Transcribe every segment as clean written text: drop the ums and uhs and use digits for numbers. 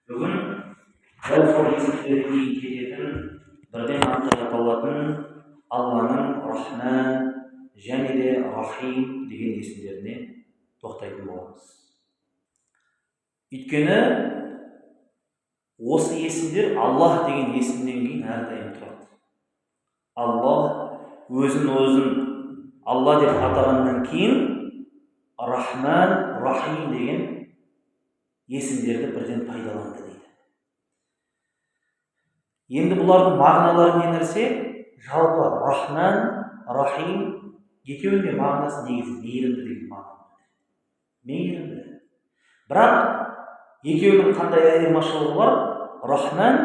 Бүгін дәл сол есіктерге кететін бірден аты аталатын Алланың Рахман және де Рахим деген есімдеріне тоқтайтын боламыз. Өйткені осы есімдер Аллах деген есімнен кейін әрдайым тұрады. Аллах өзін Алла деп атағаннан кейін Рахман, Рахим деген есімдерді бірден пайдаланды дейді. Енді бұлардың мағыналары не нәрсе? Жалпы Рахман, Рахим екеуінің мағынасы негізі мейірімді деген мағына. Мейірімді. Бірақ екеуінің қандай айырмашылығы бар? Рахман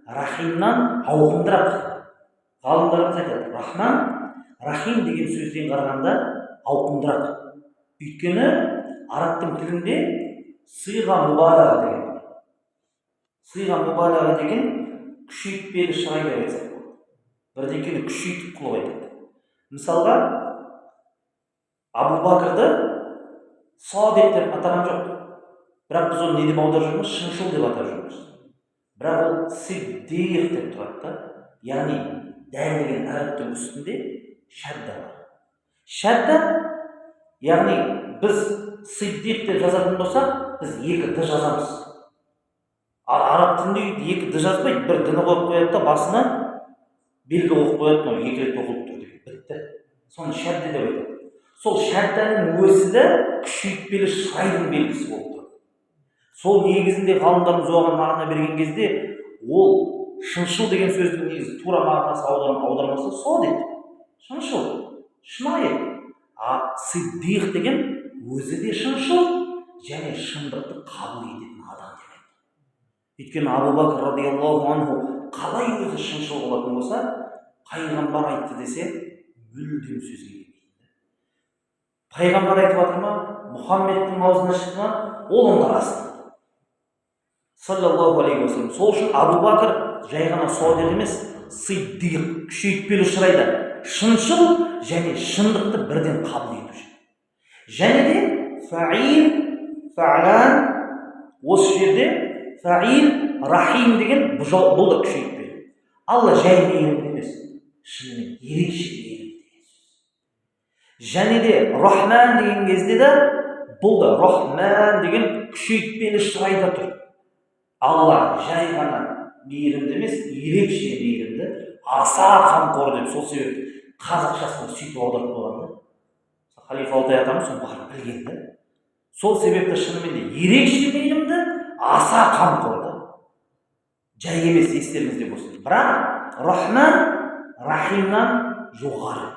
Рахимнан ауқымдырақ. Ғалымдарымыз айтады, Рахман Рахим деген сөзден қарағанда ауқымдырақ. Өйткені арабтың тілінде сыйға мубалаға деген бар. Сыйға мубалаға деген күшейтпелі шығай деп айтсақ болады. Бірдеңкені күшейтіп қылып айтады. Мысалға, Абу Бакрды Садиқ деп атаған жоқ. Бірақ біз оны не деп аударып жүрміз? Шыншыл деп атап жүрміз. Бірақ ол Сиддиқ деп тұрады да. Яғни дәл деген әріптің үстінде шадда бар. Шадда, яғни біз Сиддиқ деп жазатын болсақ, біз екі д жазамыз. Араб тілінде екі д жазбайды, бір д-ні қойып қояды да басына белгі қойып қояды, мынау екі рет оқылып тұр деп. Бітті. Соны шадда деп айтады. Сол шадданың өзі де күшейтпелі шырайдың белгісі болып тұрады. Сол негізінде ғалымдарымыз оған мағына берген кезде, ол шыншыл деген сөздің негізі тура мағынасы аудармасы садиқ. Шыншыл, шынайы. Сиддиқ деген өзі де шыншыл және шындықты қабыл ететін адам деп айтты. Өйткені Абу Бакр радиаллаху анху қалай өзі шыншыл болатын болса, пайғамбар айтты десе, мүлдем сөзге келмейді. Пайғамбар айтып жатыр ма, Мұхаммедтің аузына шықты ма, ол онда рас дейді. Саллаллаху алейхи уассалам. Сол үшін Абу Бакр жай ғана садиқ емес, сиддиқ, күшейтпелі шырайда шыншыл және шындықты бірден қабыл етуші. Және де фаил, фа'лан, осы жерде фаил, рахим деген бұл да күшейтпелі. Алла жай мейірімді емес, шынымен ерекше мейірімді деген сөз. Және де рахман деген кезде де бұл да рахман деген күшейтпелі шырайда тұр. Алла жай ғана мейірімді емес, ерекше мейірімді, аса қамқор деп, сол себепті қазақшасына сөйтіп аударып қойған. Халифа Алтай атамыз соны бәрін білген. Сол себепті шынымен де ерекше мейірімді, аса қамқорды. Жай емес, естеріңізде болсын. Бірақ Рахман Рахимнан жоғары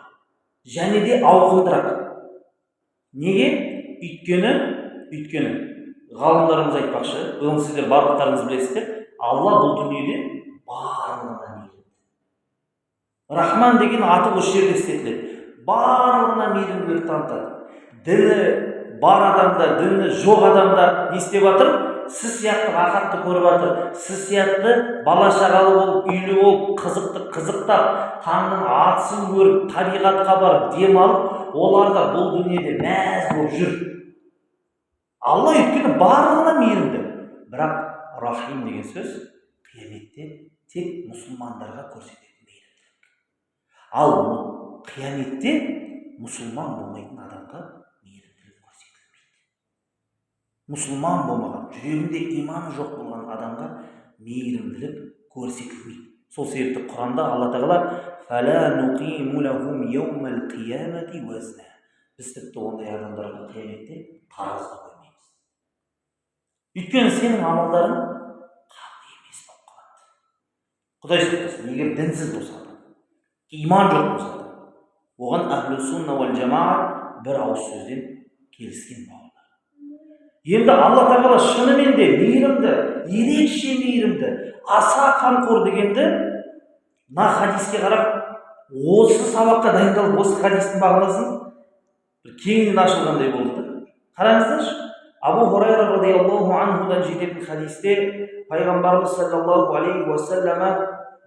және де ауқымдырақ. Неге? Өйткені ғалымдарымыз айтпақшы, бүгін сіздер барлықтарыңыз білесіздер, Алла бұл дүниеде барлығына мейірімді. Рахман деген аты осы жерде істетіледі. Барлығына мейірімділік танытады. Діні бар адамда, діні жоқ адамда не істеп жатыр? Сіз сияқты рахатты көріп жатыр. Сіз сияқты бала шағалы болып, үйлі болып, қызықтап, таңның атысын көріп, табиғатқа барып, демалып, олар да бұл дүниеде мәз болып жүр. Алла өйткені барлығына мейірімді. Бірақ Рахим деген сөз қияметте тек мұсылмандарға көрсететін мейірімділік. Ал қияметте мұсылман болмайтын адамға мейірімділік көрсетілмейді. Мұсылман болмаған, жүрегінде иманы жоқ болған адамға мейірімділік көрсетілмейді. Сол себепті Құранда Алла тағала «Фәлә нуқиму лахум йаумал қиямати уазна». Біз тіпті ондай адамдарға қияметте таразға қоймаймыз. Өйткені сенің амалдарың қабыл емес болып қалады. Құдай сақтасын, егер дінсіз болса, иман жоқ болса, оған ахлу сунна уал жамаа бір ауыз сөзден келіскен бауырлар. Енді Алла тағала шынымен де мейірімді, ерекше мейірімді, аса қамқор дегенді мына хадиске қарап, осы сабаққа дайындалып, осы хадистің мағынасын кеңінен ашылғандай болды. Қараңыздаршы, Абу Хурайра радиаллаху анхудан жететін хадисте пайғамбарымыз саллаллаху алейхи уассалама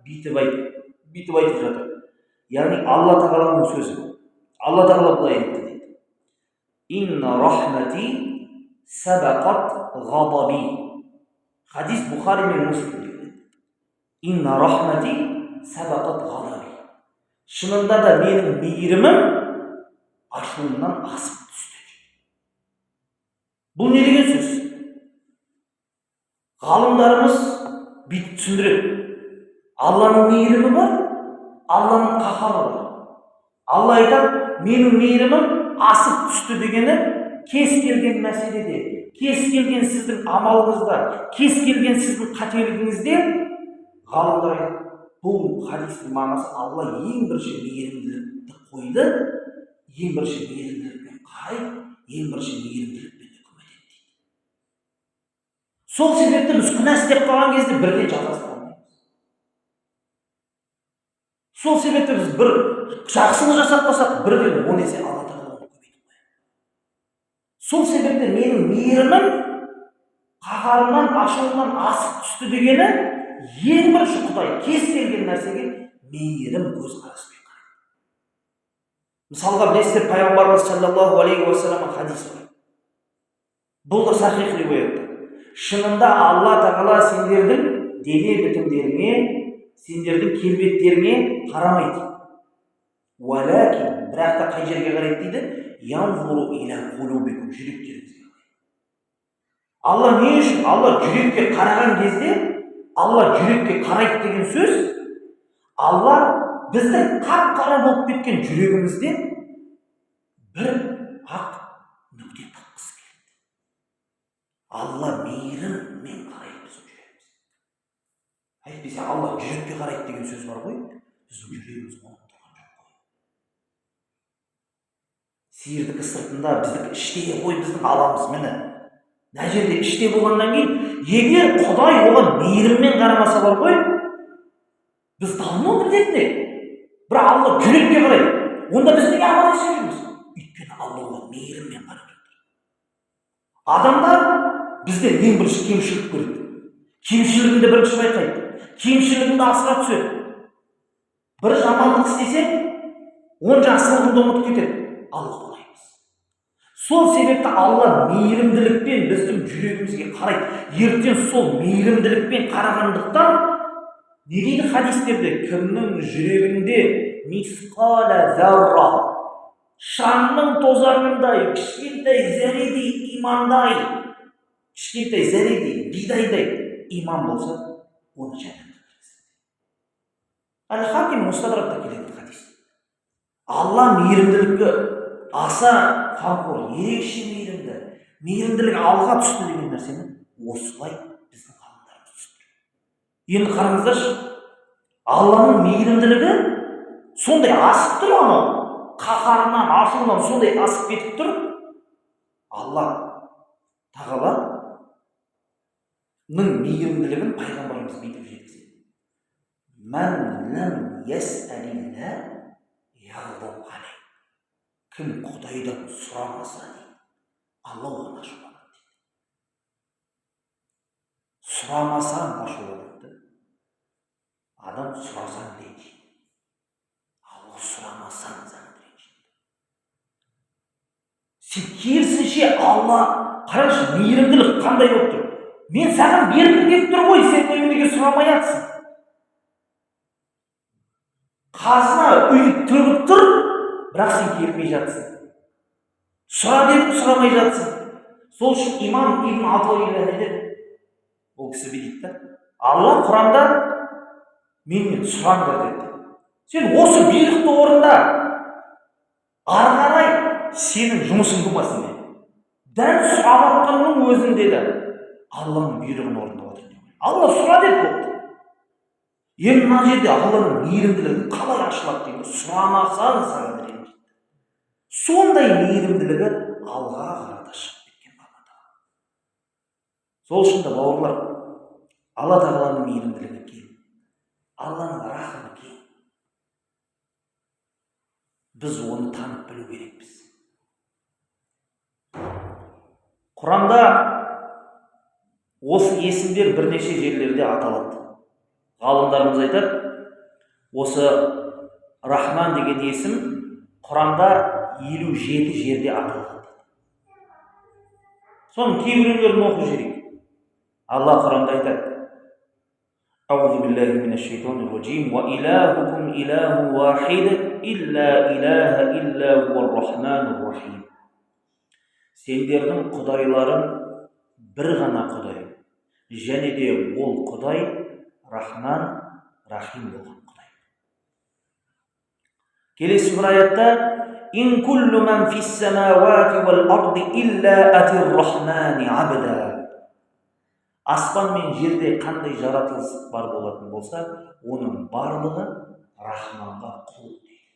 бүйтіп айтып жатыр. Яғни Алла тағаланың сөзі. Алла тағала былай айтты дейді. Инна рахмати сабақат ғадаби. Хадис Бухари мен Муслимде. Инна рахмати сабақат ғадаби. Шынында да менің мейірімім ашуымнан асып түсті. Бұл не деген сөз? Ғалымдарымыз бүйтіп түсіндіреді. Алланың мейірімі бар, Алланың қаһары бар. Алла айтады, менің мейірімім асып түсті дегені кез келген мәселеде, кез келген сіздің амалыңызда, кез келген сіздің қателігіңізде, ғалымдар айтады, бұл хадистің мағынасы Алла ең бірінші мейірімділікті қойды, ең бірінші мейірімділікпен қарайды, ең бірінші мейірімділікпен үкім етеді дейді. Сол себепті біз күнә істеп қалған кезде бірден жазасын алмаймыз. Сол себепті біз бір жақсылық жасатпасақ, бірден 10 есе Алла тағала оны көбейтіп қояды. Сол себепті менің мейірімім қаһарымнан, ашуымнан асып түсті дегені ең бірінші Құдай кез келген нәрсеге мейірім көзқараспен қарайды. Мысалға білесіздер, пайғамбарымыз саллаллаху алейхи уассаламның хадисі бар. Бұл да сахих риуаятта. Шынында Алла тағала сендердің дене бітімдеріңе, сендердің келбеттеріңе қарамайды. Уалакин, бірақ та қай жерге қарайды дейді? Янзуру иля қулубикум, жүректеріңізге қарайды. Алла не үшін? Алла жүрекке қараған кезде, Алла жүрекке қарайды деген сөз, Алла біздің қап-қара болып кеткен жүрегімізде бір ақ нүкте таққысы келеді. Алла мейіріммен қарайды біздің жүрегімізге. Әйтпесе Алла жүрекке қарайды деген сөз бар ғой, біздің жүрегіміз оңып тұрған жоқ қой. Сиырдікі сыртында, біздікі іште ғой, біздің аламыз міне. Мына жерде іште болғаннан кейін, егер Құдай оған мейіріммен қарамаса бар ғой, біз давно білетіне. Бірақ Алла жүрекке қарайды. Онда біз неге аман есен жүрміз? Өйткені Алла оған мейіріммен қарап жатыр. Адамдар бізде ең бірінші кемшілік көреді. Кемшілігіңді бірінші байқайды. Кемшілігіңді асыра түседі. Бір жамандық істесең, 10 жақсылығыңды ұмытып кетеді. Алла олай емес. Сол себепті Алла мейірімділікпен біздің жүрегімізге қарайды. Ертең сол мейірімділікпен қарағандықтан не дейді хадистерде? Кімнің жүрегінде мисқала зарра, шаңның тозаңындай, кішкентай зәредей имандай, кішкентай зәредей, бидайдай иман болса, оны жәннатқа кіргізеді. Әл-Хаким Мустадракта келетін хадис. Алла мейірімділікті аса қамқор, ерекше мейірімді, мейірімділік алға түсті деген нәрсені осылай біздің ғалымдарымыз түсіндіреді. Енді қараңыздаршы, Алланың мейірімділігі сондай асып тұр, ана қаһарынан, ашуынан сондай асып кетіп тұр. Алла тағаланың мейірімділігін пайғамбарымыз бүйтіп жеткізеді. Мән ләм ясәлилля яғдаб алей. Кім Құдайдан сұрамаса дейді, Алла оған ашуланады дейді. Сұрамасаң ашуланады. Адам сұрасаң дейді. Алла сұрамасаң заңдырады. Сен керісінше Алла, қарашы, мейірімділік қандай болып тұр? Мен саған бергім келіп тұр ғой, сен неге сұрамай жатсың? Қазына үй төгіп тұр, бірақ сен келмей жатсың. Сұра дедім, сұрамай жатсың. Сол үшін имам Ибн Атауилла не деді? Ол кісі дейді да, Алла Құранда менен сұраңдар деді. Сен осы бұйрықты орында, ары қарай сенің жұмысың болмасын деді. Дәл сұрап жатқанның өзін деді, Алланың бұйрығын орындап отыр. Алла сұра деді болды. Енді мына жерде Алланың мейірімділігі қалай ашылады дейді? Сұрамасаң саған беремін дейді. Сондай мейірімділігі алға қарата шығып кеткен Алла тағала. Сол үшін де бауырлар, Алла тағаланың мейірімділігі кең, Алланың рахымы кең. Біз оны танып білу керекпіз. Құранда осы есімдер бірнеше жерлерде аталады. Ғалымдарымыз айтады, осы Рахман деген есім Құранда 57 жерде аталған. Соның кейбіреулерін оқып жіберейік. Алла Құранда айтады: أعوذ بالله من الشيطان الرجيم وإلهكم إله واحد إلا إله إلا هو الرحمن الرحيم. Сендердің құдайларың бір ғана Құдай, және де ол Құдай Рахман, Рахим болған Құдай. Келесі бір аятта: إن كل من في السماوات والأرض إلا أتي الرحمن عبدا. Аспан мен жерде қандай жаратылыс бар болатын болса, оның барлығы Рахманға құл дейді.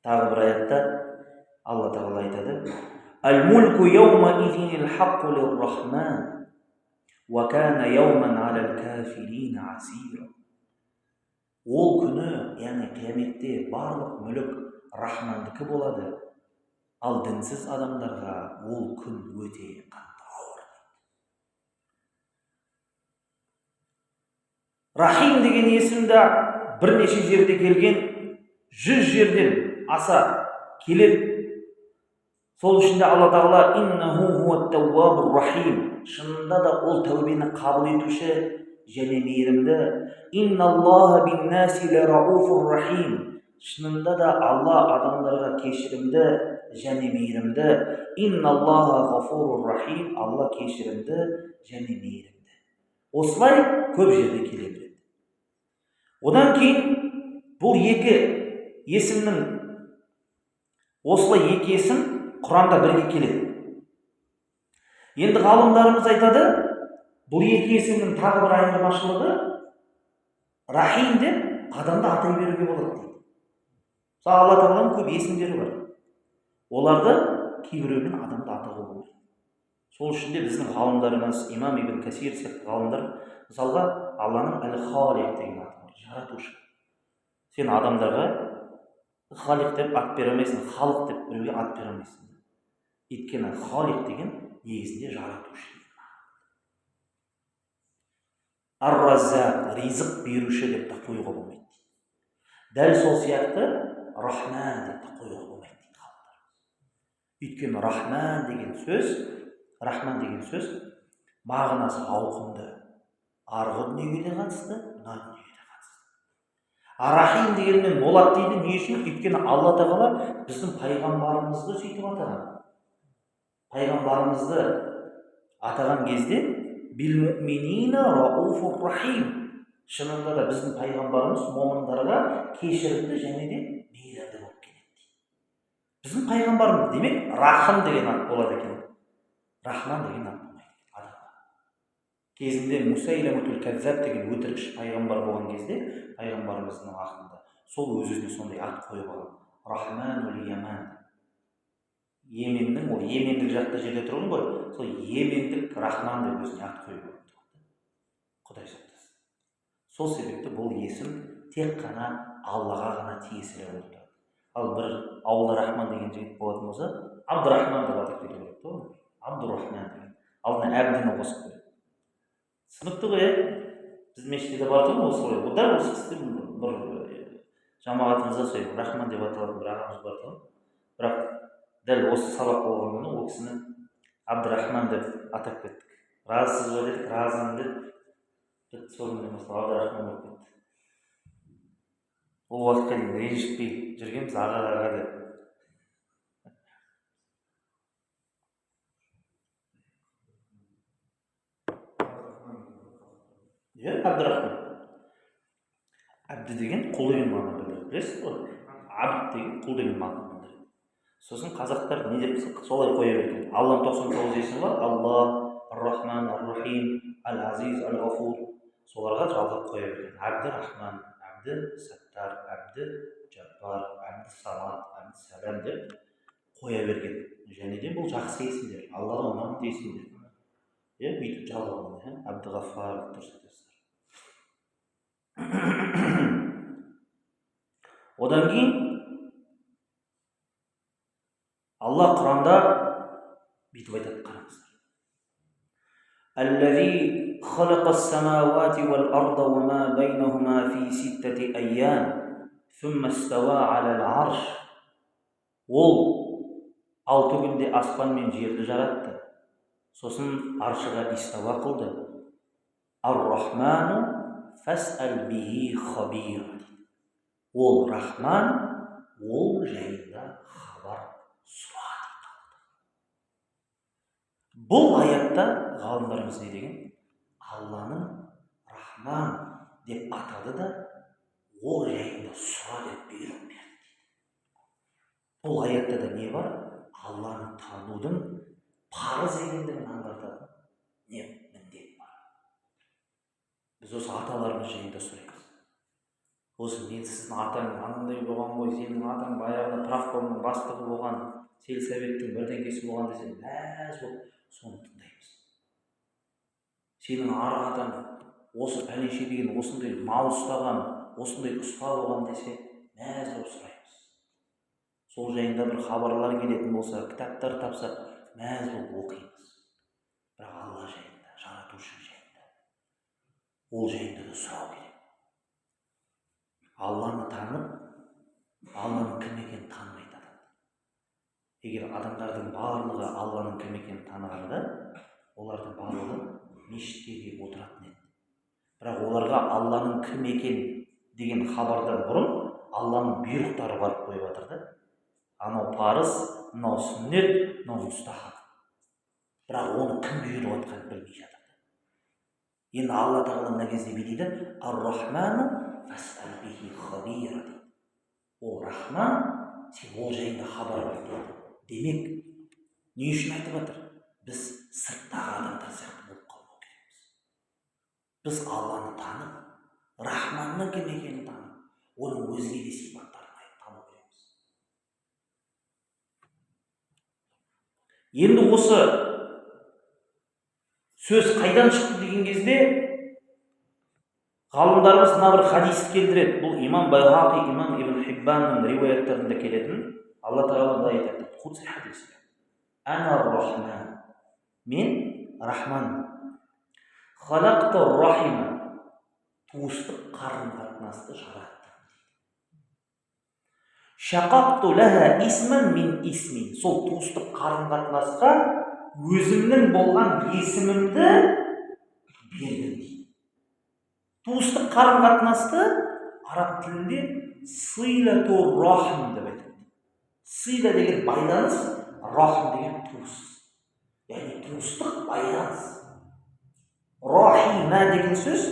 Тағы бір аятта Алла Тағала айтады: Ал-мульку яума идинил хаққу лир-рахман ва кана яуман алал кафирина асира. Ол күні, яғни қияметте барлық мүлік Рахмандікі болады, ал дінсіз адамдарға ол күн өте қатты ауыр. Рахим деген есімді бірнеше жерде келген, 100 жерден аса келеді. Сол үшін де Алла Тағала иннаху хуат-таувабур рахим, шынында да ол тәубені қабыл етуші және мейірімді. Инналлаха бин-наси ла-рауфур рахим, шынында да Алла адамдарға кешірімді және мейірімді. Инналлаха ғафурур рахим, Алла кешірімді және мейірімді. Осылай көп жерде келе береді. Одан кейін бұл екі есімнің, осылай екі есім Құранда бірге келеді. Енді ғалымдарымыз айтады, бұл екі есімнің тағы бір айырмашылығы, Рахим деп адамды атай беруге болады дейді. Мысалы, Алла Тағаланың көп есімдері бар. Оларды кейбіреумен адамды атауға болады. Сол үшін де біздің ғалымдарымыз, имам Ибн Касир сияқты ғалымдар, мысалға Алланың Әл-Халиқ деген аты бар, жаратушы. Сен адамдарға Халиқ деп ат бере алмайсың, халық деп біреуге ат бере алмайсың. Өйткені Халиқ деген негізінде жаратушы. Ар-Раззақ, ризық беруші деп те қоюға болмайды. Дәл сол сияқты Рахман деп те қоюға болмайды дейді ғалымдар. Өйткені Рахман деген сөз мағынасы ауқымды. Арғы дүниеге де қатысты, мына дүниеге де қатысты. Рахим дегенмен болады дейді. Не үшін? Өйткені Алла Тағала біздің пайғамбарымызды сөйтіп атаған. Пайғамбарымызды атаған кезде бил муъминина рауфур рахим. Шынында да біздің пайғамбарымыз момындарға кешірімді және де мейірімді болып келеді. Біздің пайғамбарымыз демек Рахым деген ат болады екен. Рахман деген ат болмайды адамға. Кезінде Мусайлиматул Каззаб деген өтірікші пайғамбар болған кезде пайғамбарымыздың уақытында сол өз-өзіне сондай ат қойып алған. Рахманул Яман. Йеменнің, ол йемендік жақта жерде тұрған ғой, сол йемендік Рахман деп өзіне ат қойып алды. Құдай сақтасын. Сол себепті бұл есім тек қана Аллаға ғана тиесілі болды. Ал бір ауылда Рахман деген жігіт болатын болса, Абдурахман деп атап кету керек той. Абдурахман деген. Алдына әбдіні қосып қойды. Сыныпты ғой, біз мешітте барды ғой осы ғой. Бұда осы кісі бір жамағатымызда сол Рахман деп аталатын бір ағамыз барды ғой. Бірақ дәл осы сабақ болған күні ол кісіні Абдурахман деп атап кеттік. Разысыз ба дедік, разымын деді. Бітті сол күннен бастап Абдурахман болып кетті. Ол уақытқа дейін ренжітпей жүргенбіз, аға деп. Абдурахман. Абді деген құл деген мағына білдіреді. Білесіз ғой? Абд деген құл деген мағына білдіреді. Сосын қазақтар не деп солай қоя берген. Алланың 99 есімі бар. Алла, Ар-Рахман, Ар-Рахим, Ал-Азиз, Ал-Ғафур. Соларға жалғап қоя берген. Абды-Рахман, Абды-Саттар, Абды-Жаббар, Абды-Самад, Абды-Салам деп қоя берген. Және де бұл жақсы есімдер. Аллаға ұнамды есімдер. Бүйтіп жалғаған. Абды-Ғафар дұрыс. Одан кейін Алла Құранда бүйтіп айтады, қараңыздар. Аллази халақас-самауати вал-арда ва ма байнахума фи ситтати айям сумма истава алал-арш. Ол 6 күнде аспан мен жерді жаратты. Сосын аршыға истауа қылды. Ар-Рахману фас'ал бихи хабир. Ол Рахман, ол жайында хабар сұра. Бұл аятта ғалымдарымыз не деген? Алланың Рахман деп атады да, ол жайында сұра деп бұйрық берді. Бұл аятта да не бар? Алланы танудың парыз екендігін аңғартады. Не міндет бар? Біз осы аталарымыз жайында сұраймыз. Осы мен сіздің атаң анандай болған ғой, сенің атаң баяғыда правкомның бастығы болған, сельсоветтің бірдеңкесі болған десе, мәз болып соны тыңдаймыз. Сенің ары атаң осы пәленше деген осындай мал ұстаған, осындай ұста болған десе, мәз болып сұраймыз. Сол жайында бір хабарлар келетін болса, кітаптар тапсақ, мәз болып оқимыз. Бірақ Алла жайында, жаратушы жайында, ол жайында да сұрау керек. Алланы танып, Алланың кім екенін танымайды адам. Егер адамдардың барлығы Алланың кім екенін танығанда, олардың барлығы мешітке келіп отыратын еді. Бірақ оларға Алланың кім екен деген хабардан бұрын Алланың бұйрықтары барып қойып жатыр да. Анау парыз, мынау сүннет, мынау мұстахаб. Бірақ оны кім бұйырып жатқанын білмей жатыр. Енді Алла тағала мына кезде не дейді? Ар-Рахману фас'ал бихи хабир. Ол Рахман, сен ол жайында хабар бар дейді. Демек, не үшін айтып жатыр? Біз сырттағы адамдар сияқты болып қалмау керекпіз. Біз Алланы танып, Рахманның кім екенін танып, оның өзге де сипаттарын тану керекпіз. Енді осы сөз қайдан шықты деген кезде ғалымдарымыз мына бір хадисті келтіреді. Бұл имам Байғақи, имам Ибн Хиббанның риуаяттарында келетін. Алла тағала былай айтады. Құдси хадис. Ана Рахман. Мен Рахман. Халақта рахима. Туыстық қарым-қатынасты жараттым. Шақақту лаха исман мин исмин. Сол туыстық қарым-қатынасқа өзімнің болған есімімді бердім дейді. Туыстық қарым-қатынасты араб тілінде силату рахм деп айтады. Сила деген байланыс, рахм деген туыс. Яғни туыстық байланыс. Рахима деген сөз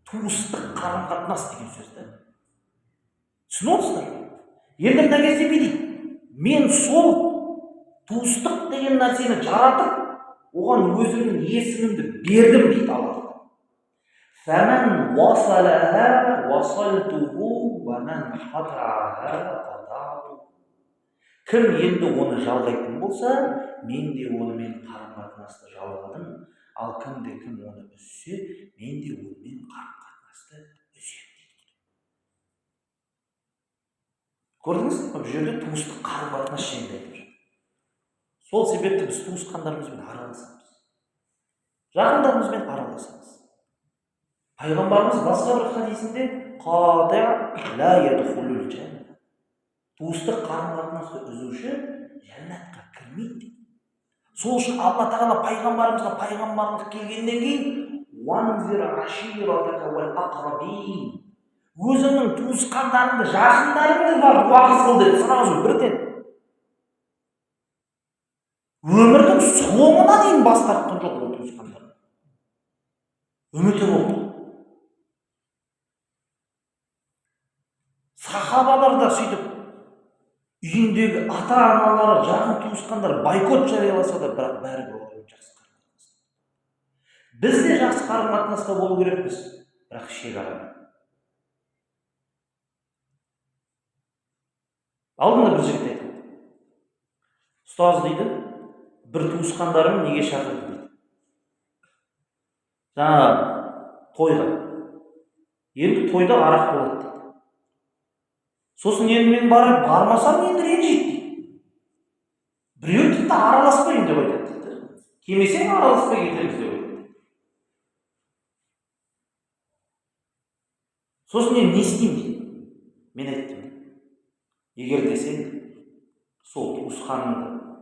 туыстық қарым-қатынас деген сөз. Түсініп отырсыздар? Енді мына кезде не дейді? Мен сол туыстық деген нәрсені жаратып, оған өзімнің есімімді бердім дейді Алла. فَمَنْ وَصَلَهَا وَصَلْتُهُ وَمَنْ قَطَعَهَا قَطَعْتُهُ. Кім енді оны жалғайтын болса, мен де онымен қарым-қатынасты жалғадым, ал кім оны үзсе, мен де онымен қарым-қатынасты үзем дейді. Көрдіңіз? Бұл жерде туыстық қарым-қатынас жайында айтып жатыр. Сол себепті біз туысқандарымызбен араласамыз. Жақындарымызбен араласамыз. Пайғамбарымыз басқа бір хадисінде қати' ла ядхулул жанна. Туыстық қарым-қатынасты үзуші жәннатқа кірмейді. Сол үшін Алла тағала пайғамбарымызға пайғамбарлық келгеннен кейін уанзир аширатака уал ақрабин. Өзіңнің туысқандарыңды, жақындарыңды барып уағыз қыл деді. Сразу бірден. Өмірдің соңына дейін бас тартқан жоқ ол туысқандар. Үміті болды. Сахабалар да сөйтіп үйіндегі ата-аналары, жақын туысқандар бойкот жарияласа да, бірақ бәрібір олармен жақсы қарым-қатынаста. Біз де жақсы қарым-қатынаста болу керекпіз, бірақ шекарамен. Алдында бір жігіт айтады. Ұстаз дейді, бір туысқандарым неге шақырды дейді. Жаңа тойға. Енді тойда арақ болады дейді. Сосын енді мен бармасам енді ренжиді дейді. Біреу тіпті араласпайын деп айтады дейді. Келмесең араласпай кетеміз деп айтады. Сосын енді не істеймін дейді. Мен айттым. Егер десең, сол туысқанымды,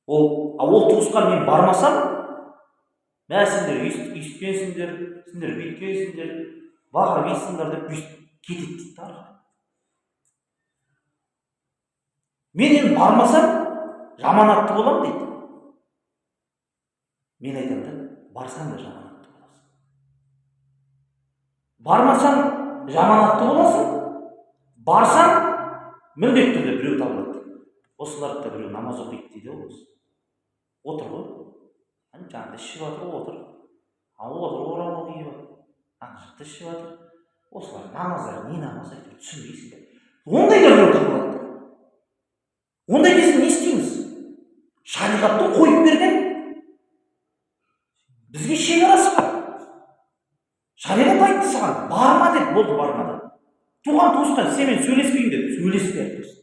ол туысқан мен бармасам, мә сендер үйіткенсіңдер, сендер бүйткенсіңдер, вахабисіңдер деп кетеді дейді да. Мен енді бармасам жаманатты боламын дейді. Мен айтамын да, барсаң да жаманатты боласың. Бармасаң жаманатты боласың, барсаң міндетті түрде біреу табылады. Осыларды да біреу намаз оқиды дейді ғой. Отыр ғой. Жанында ішіп жатыр, отыр. Отыр, орамал киіп жатыр. Ана жақта ішіп жатыр. Осылар намаздар не намаз айтып түсінбейсің бе? Ондай да біреу табылады. Ондай кезде не істейміз? Шариғатты қойып берген бізге шекарасы бар. Шариғат айтты саған, барма деді, болды барма деді. Туған туысқан сенімен сөйлеспеймін деді, сөйлеспей ақ қойсын.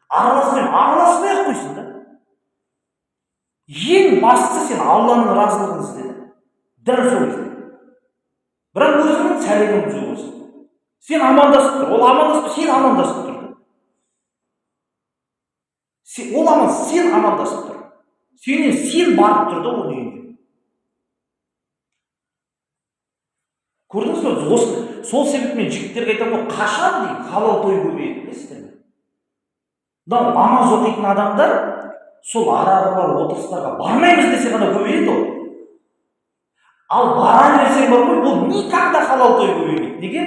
Араласпай ақ қойсын да. Ең бастысы сен Алланың разылығын іздеді. Дәл сол кезде. Бірақ өзіңнің сәлемің бұзу болсын. Сен амандасып тұр, ол амандасып, сен амандасып тұр. Ол сен амандасып тұр. Сен барып тұрды оның үйіне. Көрдіңіз бе? Осы сол себеппен жігіттерге айтамын, қашан дейін халал той көбейеді, білесіздер ме? Мынау намаз оқитын адамдар сол араға бар отырыстарға бармаймыз десе ғана көбейеді ол. Ал бара берсең бар ғой, ол никогда халал той көбеймейді. Неге?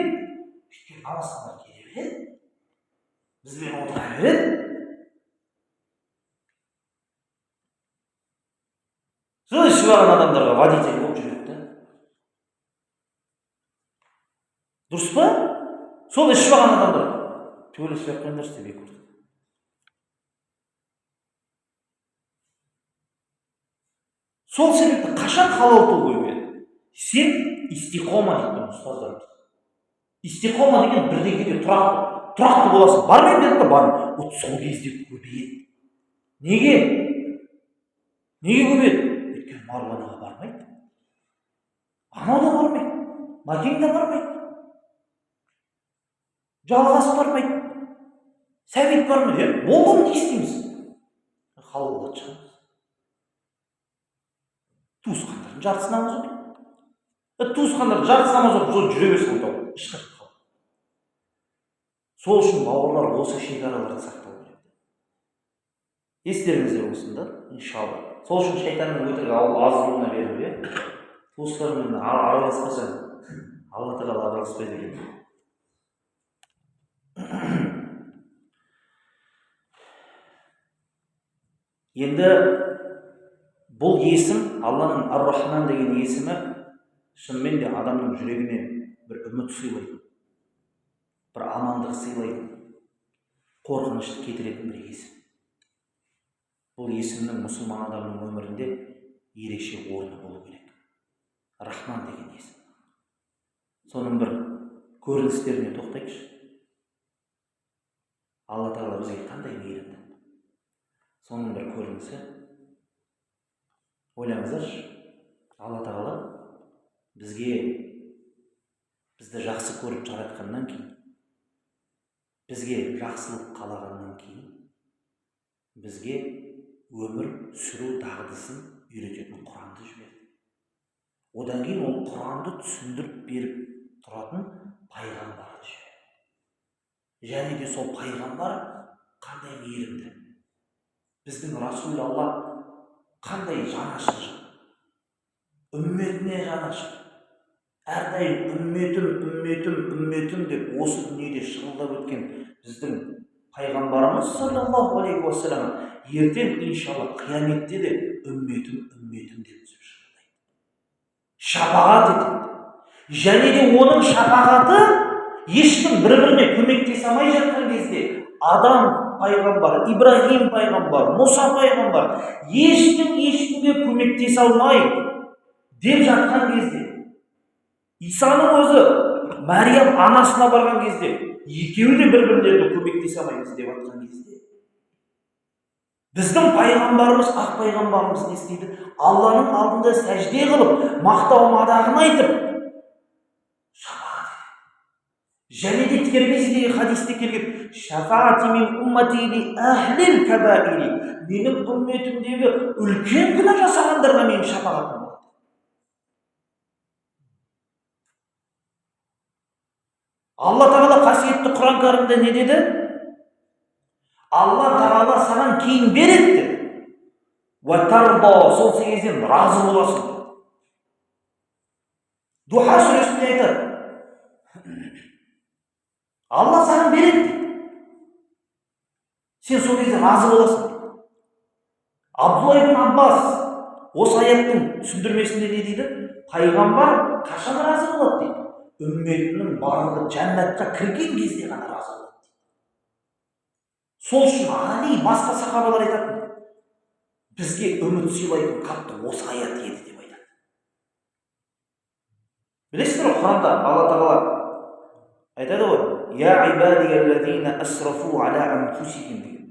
Өйткені намазға келе береді, бізбен отыра береді. Сол ішіп алған адамдарға водитель болып жүреді да. Дұрыс па? Сол ішіп алған адамдар төбелесіп жатқандар істемей көрді. Сол себепті қашан халал той көбейеді? Сен истиқома дейді ұстаздарымыз. Истиқома деген бірдеңеге тұрақты боласың. Бармайын деді, бармайын. Вот сол кезде көбейеді. Неге? Неге көбейеді? Өйткені Марғанаға бармайды. Анау да бармайды. Макең да бармайды. Жалғас бармайды. Сәбит бармайды. Болдым, не істейміз? Халалға шығамыз. Туысқандардың жартысы намаз оқиды. Туысқандардың жартысы намаз оқып, сол жүре берсін онда ешқашан қалмайды. Сол үшін бауырлар осы шекараларды сақтау керек. Естеріңізде болсын да, иншалла. Сол үшін шайтанның өтірік азғыруына беріп, туыстармен араласпасаң, Алла тағала араласпайды екен. Енді бұл есім, Алланың Ар-Рахман деген есімі, шынымен де адамның жүрегіне бір үміт сыйлайды, бір амандық сыйлайды, қорқынышты кетіретін бір есім. Бұл есімнің мұсылман адамның өмірінде ерекше орны болу керек. Рахман деген есім. Соның бір көріністеріне тоқтайықшы. Алла тағала бізге қандай мейірімді. Соның бір көрінісі. Ойлаңыздаршы, Алла тағала бізді жақсы көріп жаратқаннан кейін, бізге жақсылық қалағаннан кейін, бізге өмір сүру дағдысын үйрететін Құранды жіберді. Одан кейін ол Құранды түсіндіріп беріп тұратын пайғамбарды жіберді. Және де сол пайғамбар қандай мейірімді. Біздің Расул Алла қандай жанашыр, үмметіне жанашыр. Әрдайым үмметім деп осы дүниеде шығылдап өткен біздің пайғамбарымыз саллаллаху алейхи уассалам ертең иншалла қияметте де үмметім деп шығылдайды. Шапағат етеді. Және де оның шапағаты ешкім бір-біріне көмектесе алмай жатқан кезде Адам пайғамбар, Ибрахим пайғамбар, Мұса пайғамбар ешкімге көмектесе алмайды деп жатқан кезде, Исаның өзі Мәриям анасына барған кезде екеуі де бір-бірлеріне көмектесе алмаймыз деп жатқан кезде, біздің пайғамбарымыз, ақ пайғамбарымыз не істейді? Алланың алдында сәжде қылып, мақтау мадағын айтып, шапағат етеді. Және де Тирмизидегі хадисте келген, шафаати мин уммати ли ахлил кабаири. Менің үмметімдегі үлкен күнә жасағандарға менің шапағатым болады. Алла Тағала қасиетті Құран кәрімде не деді? Алла Тағала саған кейін береді деді. Сол кезден разы боласың. Духа сүресінде айтады. Алла саған береді дейді. Сен сол кезде разы боласың дейді. Абдулла ибн Аббас осы аяттың түсіндірмесінде не дейді? Пайғамбар қашан разы болады дейді? Үмметінің барлығы жәннатқа кірген кезде ғана разы болады дейді. Сол үшін Али басқа сахабалар айтатын, бізге үміт сыйлайтын қатты осы аят еді деп айтады. Білесіздер ғой, Құранда Алла Тағала айтады ғой, я ибадияллазина асрафу аля анфусихим деген.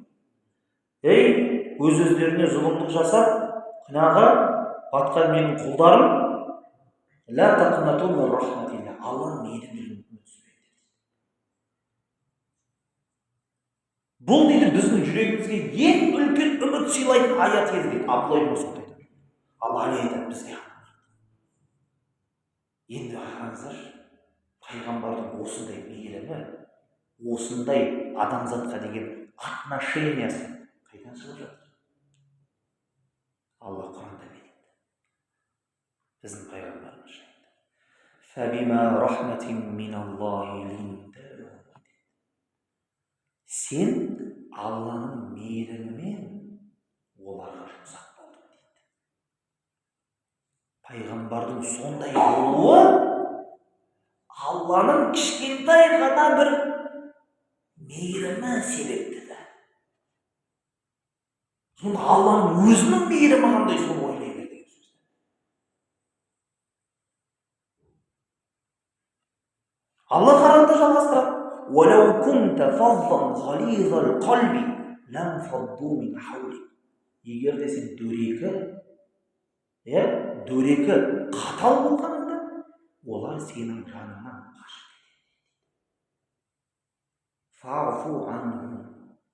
Ей, өз-өздеріне зұлымдық жасап, күнәға батқан менің құлдарым, ла тақнату мин рахматилла, Алланың мейірімділігінен үміт. Бұл дейді біздің жүрегімізге ең үлкен үміт сыйлайтын аят еді дейді. Абдулла ибн Мас'уд айтады. Алла айтады бізге. Енді қараңыздар, пайғамбардың осындай мейірімі, осындай адамзатқа деген отношениясы қайдан шығып жатыр? Алла Құранда береді. Біздің пайғамбарымыз жайында. Фабима рахматин миналлахи линта лахум. Сен Алланың мейірімімен оларға жұмсақ болдың дейді. Пайғамбардың сондай болуы Алланың кішкентай ғана бір мейірімі себепті да. Сонда Алланың өзінің мейірімі қандай, соны ойлай бер деген сөз. Алла Құранда жалғастырады. وَلَوْ كُنْتَ فَظًّا غَلِيظَ الْقَلْبِ لَانْفَضُّوا مِنْ حَوْلِكَ. Егер де сен дөрекі қатал болғаныңда, олар сенің жаныңнан қашып кетеді. فَاعْفُ عَنْهُمْ.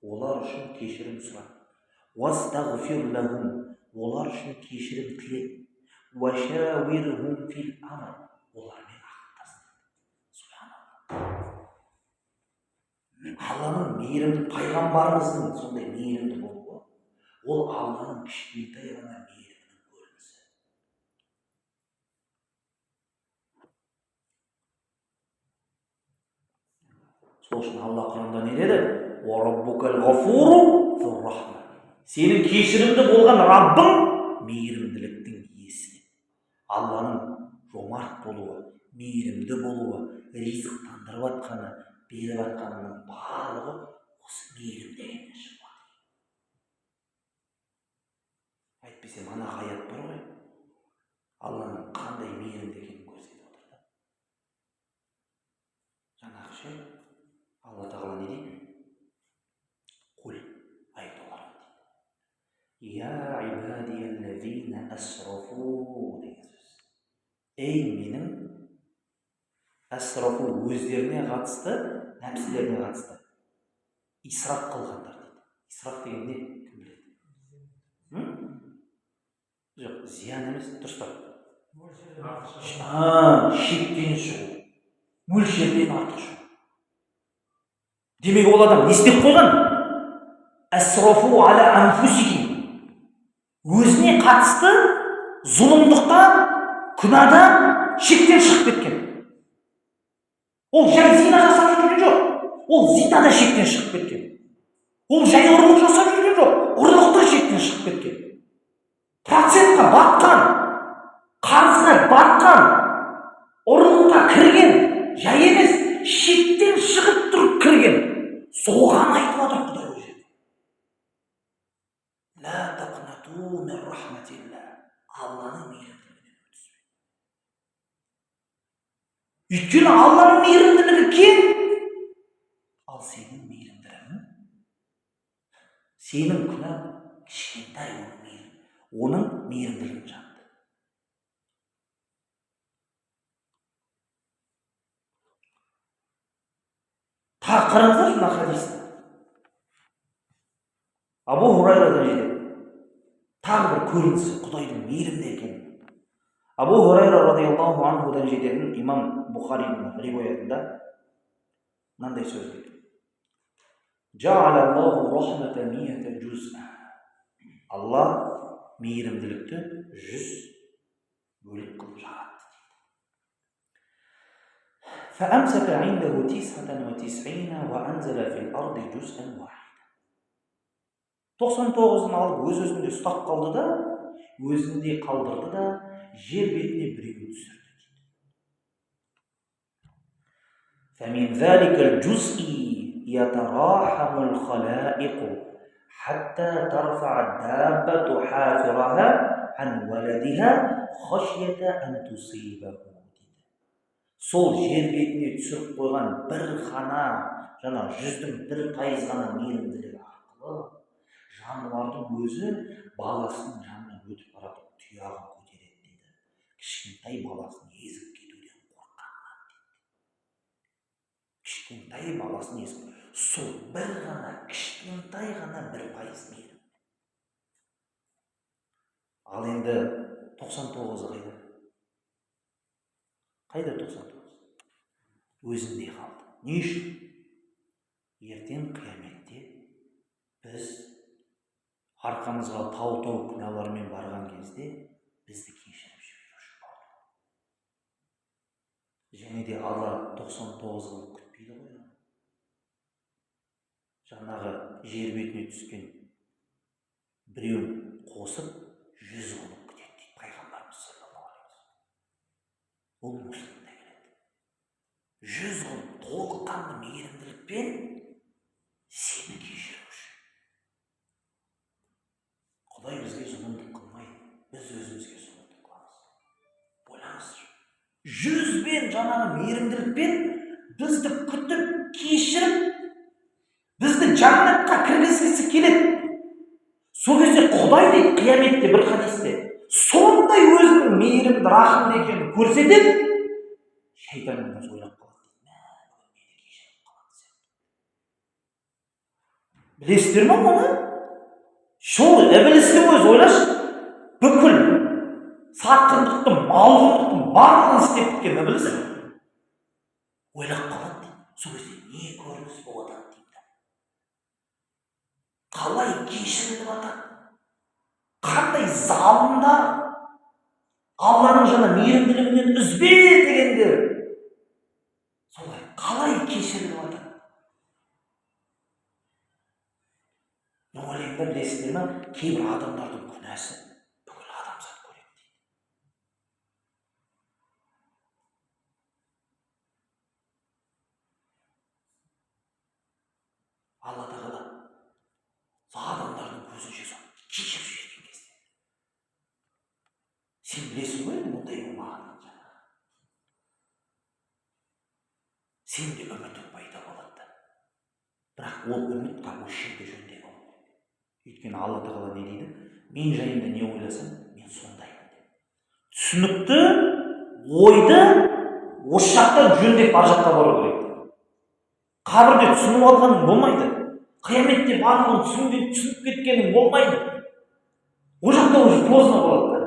Олар үшін кешірім сұра. وَاسْتَغْفِرْ لَهُمْ. Олар үшін кешірім тіле. وَشَاوِرْهُمْ فِي الْأَمْرِ. Олармен ақылдас. Субханалла. Алланың мейірімді, пайғамбарымыздың сондай мейірімді болуы, ол Алланың кішкентай ғана мейірімінің көрінісі. Сол үшін Алла Құранда не деді? وَرَبُّكَ الْغَفُورُ ذُو الرَّحْمَةِ. Сенің кешірімді болған Раббың мейірімділіктің иесі. Алланың жомарт болуы, мейірімді болуы, ризық тандырып атқаны, беріп атқанының барлығы осы мейірім дегеннен шығады. Әйтпесе мана аят бар ғой, Алланың қандай мейірімді екенін көрсетіп отыр да. Жаңағы ше, Алла Тағала не дейді? Құл, айт оларға дейді. Я ибадияллазина асрафу деген сөз. Ей менің асрафу өздеріне қатысты, нәпсілеріне қатысты исраф қылғандар дейді. Исраф деген не? Кім біледі? Жоқ, зиян емес, дұрыс па? Шектен шығу, мөлшерден артық шығу. Демек ол адам не істеп қойған? Асрафу аля анфусихим. Өзіне қатысты зұлымдықтан, күнәдан шектен шығып кеткен. Ол жай зина жасап жүрген жоқ. Ол зинада шектен шығып кеткен. Ол жай ұрлық жасап жүрген жоқ. Ұрлықта шектен шығып кеткен. Процентқа батқан, қарызға батқан, ұрлыққа кірген, жай емес, шектен шығып тұрып кірген. Соған айтып отыр Құдай өзі. Ла тақнату мин рахматилла. Алланың мейірімділігінен өтіспе. Өйткені Алланың мейірімділігі кең, ал сенің мейірімділігің, сенің күнәң кішкентай оның мейірімділігін жанды. Тағы қараңыздар мына хадисті. Абу Хурайрадан жетеді. Тағы бір көрінісі Құдайдың мейірімді екенін. Абу Хурайра радиаллаху анхудан жететін имам Бұхаридің риуаятында мынандай сөз келді. Жаалаллаху рахмата мията жуз'a. Алла мейірімділікті 100 бөлік қылып жаратты. فأمسك عنده 99 وأنزل في الأرض جزءا واحدا. 99-ын алып өз-өзінде ұстап қалды да, өзінде қалдырды да, жер бетіне біреуін түсірді. فمن ذلك الجزء يتراحم الخلائق حتى ترفع الدابة حافرها عن ولدها خشية أن تصيبه. Сол жер бетіне түсіріп қойған бір ғана, жаңа 100-дің 1% ғана мейірімділігі арқылы жануардың өзі баласының жанынан өтіп барады, тұяғын көтереді дейді. Кішкентай баласын езіп кетуден қорыққаннан дейді. Кішкентай баласын езіп, сол бір ғана, кішкентай ғана 1% мейірім. Ал енді 99-ы қайда? Қайда 99? Өзінде қалды. Не үшін? Ертең қияметте біз арқамызға тау-тау күнәлармен барған кезде бізді кешіріп жіберу үшін болды. Және де Алла 99 қылып күтпейді ғой. Жаңағы жер бетіне түскен біреуін қосып 100 қылып күтеді дейді пайғамбарымыз саллаллаху алейхи вассалам. Ол муслимде келеді. 100 қылып толыққанды мейірімділікпен сені кешіру үшін. Құдай бізге зұлымдық қылмайды, біз өзімізге зұлымдық қыламыз. Ойлаңызшы. 100-бен жаңағы мейірімділікпен бізді күтіп, кешіріп, бізді жаннатқа кіргізгісі келеді. Сол кезде Құдай дейді қияметте бір хадисте, сондай өзінің мейірімді, рахымды екенін көрсетеді, шайтанның өзі ойлап қалады дейді. Мені кешіріп қалады сияқты. Білесіздер ме оны? Сол ібілістің өзі ойлашы, бүкіл сатқындықтың, малғындықтың барлығын істеп біткен ібіліс ойлап қалады дейді. Сол кезде не көрініс болады дейді. Қалай кешіріліп атады? Қандай залымдар Алланың жаңа мейірімділігінен үзбе дегендер солай қалай кешіріліп атады? Ойлаңдар, білесіздер ме? Кейбір адамдардың күнәсі бүкіл адамзат көреді дейді. Алла тағала адамдардың көзінше соны кешіріп жіберген кезде. Сен білесің ғой, мұндай болмағанын. Сенде үміт пайда болады. Бірақ ол үміт осы жерде жөнде болмайды. Өйткені Алла тағала не дейді? Мен жайында не ойласам, мен сондаймын деп. Түсінікті ойды осы жақтан жөндеп бар жаққа бару керек. Қабірде түсініп алғаның болмайды. Қияметте барлығын түсініп кеткенің болмайды. О жақта уже поздно болады да.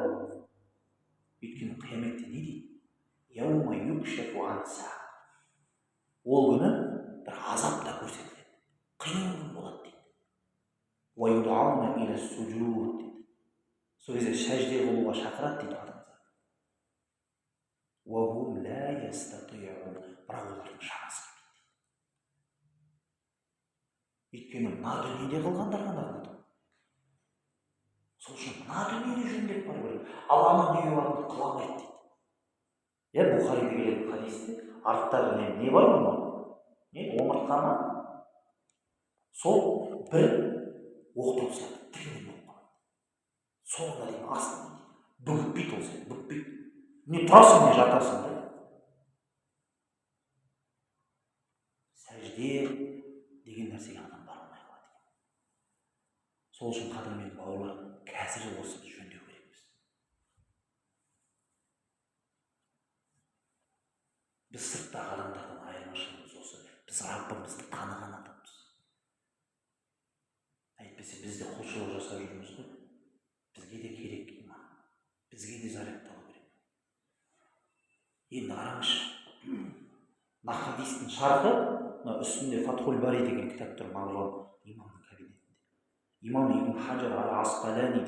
Өйткені қияметте не дейді? Яума юкшафу ан сақ. Ол күні бір азап та көрсетіледі. Қиын күн болады дейді. Уайдауна иля суджуд дейді. Сол кезде сәжде қылуға шақырады дейді адамдар. Уахум ла ястатиъун. Бірақ олардың шамасы келмейді. Өйткені мына дүниеде қылғандар ғана қылды. Сол үшін мына дүниеде жөндеп бару керек. Алланың бұйрығын қыла алмайды дейді. Бұхарида келетін хадисте арттағы не бар ғой? Не омыртқа ма? Сол бір оқтау сияқты тігінен болып қалады. Соңына дейін астын бүгітпейді ол сен, бүгітпейді. Не тұрасың, не жатасың да. Сәжде деген нәрсеге адам бара алмай қалады. Сол үшін қадірмен бауырлар, қазір осы біз жөндеу керекпіз. Біз сырттағы адамдардан айырмашылығымыз осы. Біз Раббымызды таныған адамбыз. Әйтпесе біз де құлшылық жасап жүрміз ғой. Бізге де керек иман. Бізге де зарядталу керек. Енді қараңызшы. Мына хадистің шарты мына үстінде Фатхул Бари деген кітап тұр, мағлұм имамның кабинетінде. Имам Ибн Хаджар ал-Асқалани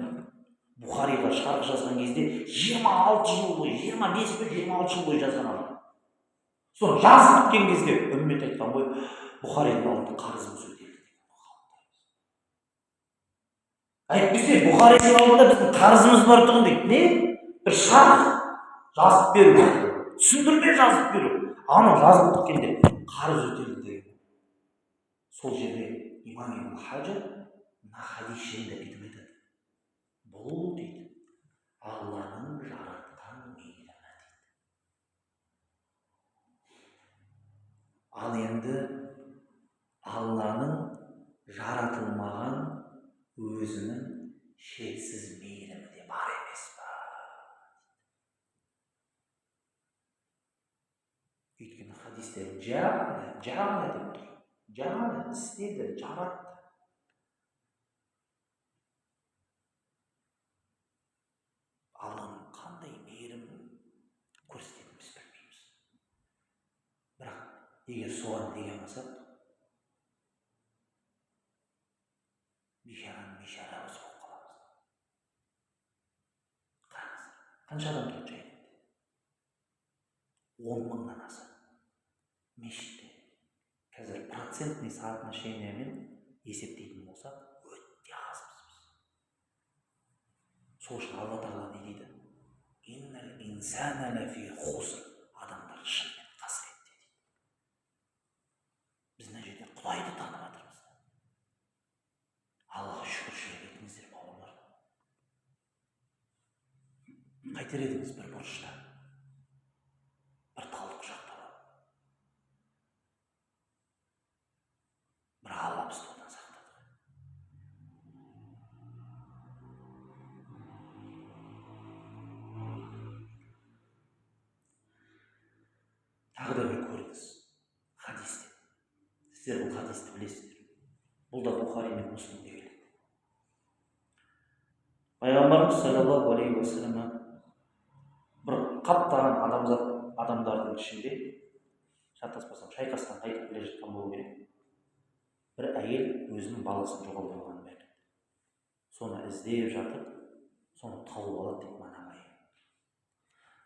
Бұхариға шарх жазған кезде 26 жыл бойы, 25 пен 26 жыл бойы жазған адам. Соны жазып біткен кезде үммет айтқан ғой, Бұхаридің алдында қарызымыз өтелді деген. Әйтпесе Бұхаридің алдында біздің қарызымыз бар тұғын дейді. Не? Бір шарх жазып беру, түсіндірме жазып беру. Анау жазып біткенде қарыз өтелді деген. Сол жерде имам Ибн Хаджар мына хадис жайында бүйтіп айтады. Бұл дейді, Алланың жаратқан мейірімі дейді. Ал енді Алланың жаратылмаған өзінің шексіз мейірімі де бар емес па? Өйткені хадисте жағана деп тұр. Жағана істеді, жаратты. Алланың қандай мейірімін көрсететінін біз білмейміз. Бірақ егер соған деген болсақ, бейшара өзі болып қаламыз. Қараңыз, қанша адам тұрады жайында? 10 мыңнан аса. Мешітте. Қазір процентный соотношениемен есептейтін болсақ, өте азбыз біз. Сол үшін Алла Тағала не дейді? Иннал инсана лафи хуср. Адамдар шынымен қасіретте дейді. Біз мына жерде Құдайды танып жатырмыз. Аллаға шүкіршілік етіңіздер, бауырлар. Қайтер едіңіз бір бұрышта, бір талды құшақтап алып. Бір Алла бізді одан сақтады. Тағы да бір көріңіз хадисте. Сіздер бұл хадисті білесіздер. Бұл да Бұхари мен Муслимде келеді. Пайғамбарымыз саллаллаху алейхи ва саллям бір қаптаған адамдардың ішінде, шатаспасам, шайқастан қайтып келе жатқан болу керек. Бір әйел өзінің баласын жоғалтқанын білді. Соны іздеп жатып, соны тауып алады деп мана ай.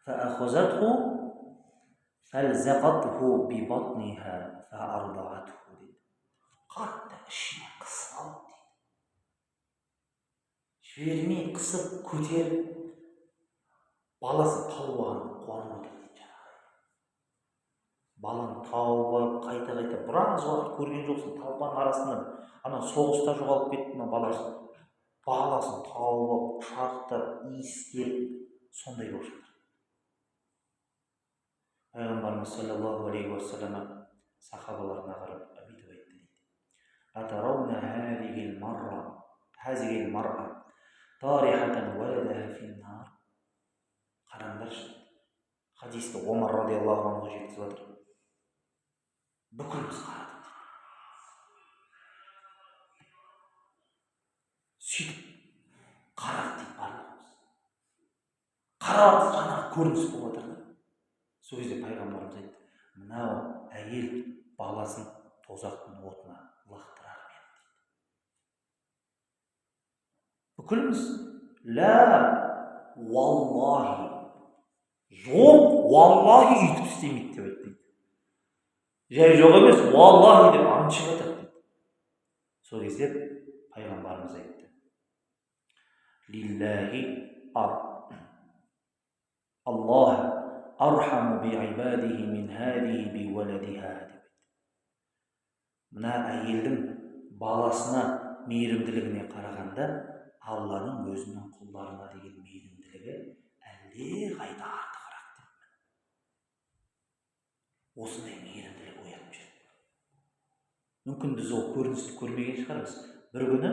Фаахузатху фалзақатху бибатниха фаардаатху дейді. Қатты ішіне қысып алды дейді. Жібермей қысып көтеріп баласын тауып алғанына қуанып отыр дейді жаңағы. Баланы тауып қайта біраз уақыт көрген жоқсың, талпаның арасынан ана соғыста жоғалып кетті мына баласы. Баласын тауып, құшақтап, иіскеп, сондай болып жатыр. Пайғамбарымыз саллаллаху алейхи ва саллям сахабаларына қарап бүйтіп айтты дейді. Атарауна хазигил марра тарихатан валадаха фин-нар. Қараңдаршы. Хадисті Омар радиаллаху анху жеткізіп жатыр. Бүкіліміз қарадық дейді. Сөйтіп қарадық дейді барлығымыз. Қарадық жаңағы көрініс болып жатыр да. Сол кезде пайғамбарымыз айтты, мынау әйел баласын тозақтың отына лақтырар ме дейді. Бүкіліміз ла уаллахи, жоқ, уаллахи үйтіп істемейді деп айтты. Жай жоқ емес, уаллахи деп ант шығып жатыр дейді. Сол кезде пайғамбарымыз айтты, лиллахи Аллах архаму би'ибадихи мин хадихи би'валадиха деп. Мына әйелдің баласына мейірімділігіне қарағанда Алланың өзінің құлдарына деген мейірімділігі әлде қайда артығырақ деп. Осындай мейірімділік оянып жүр. Мүмкін біз ол көріністі көрмеген шығармыз. Bir күні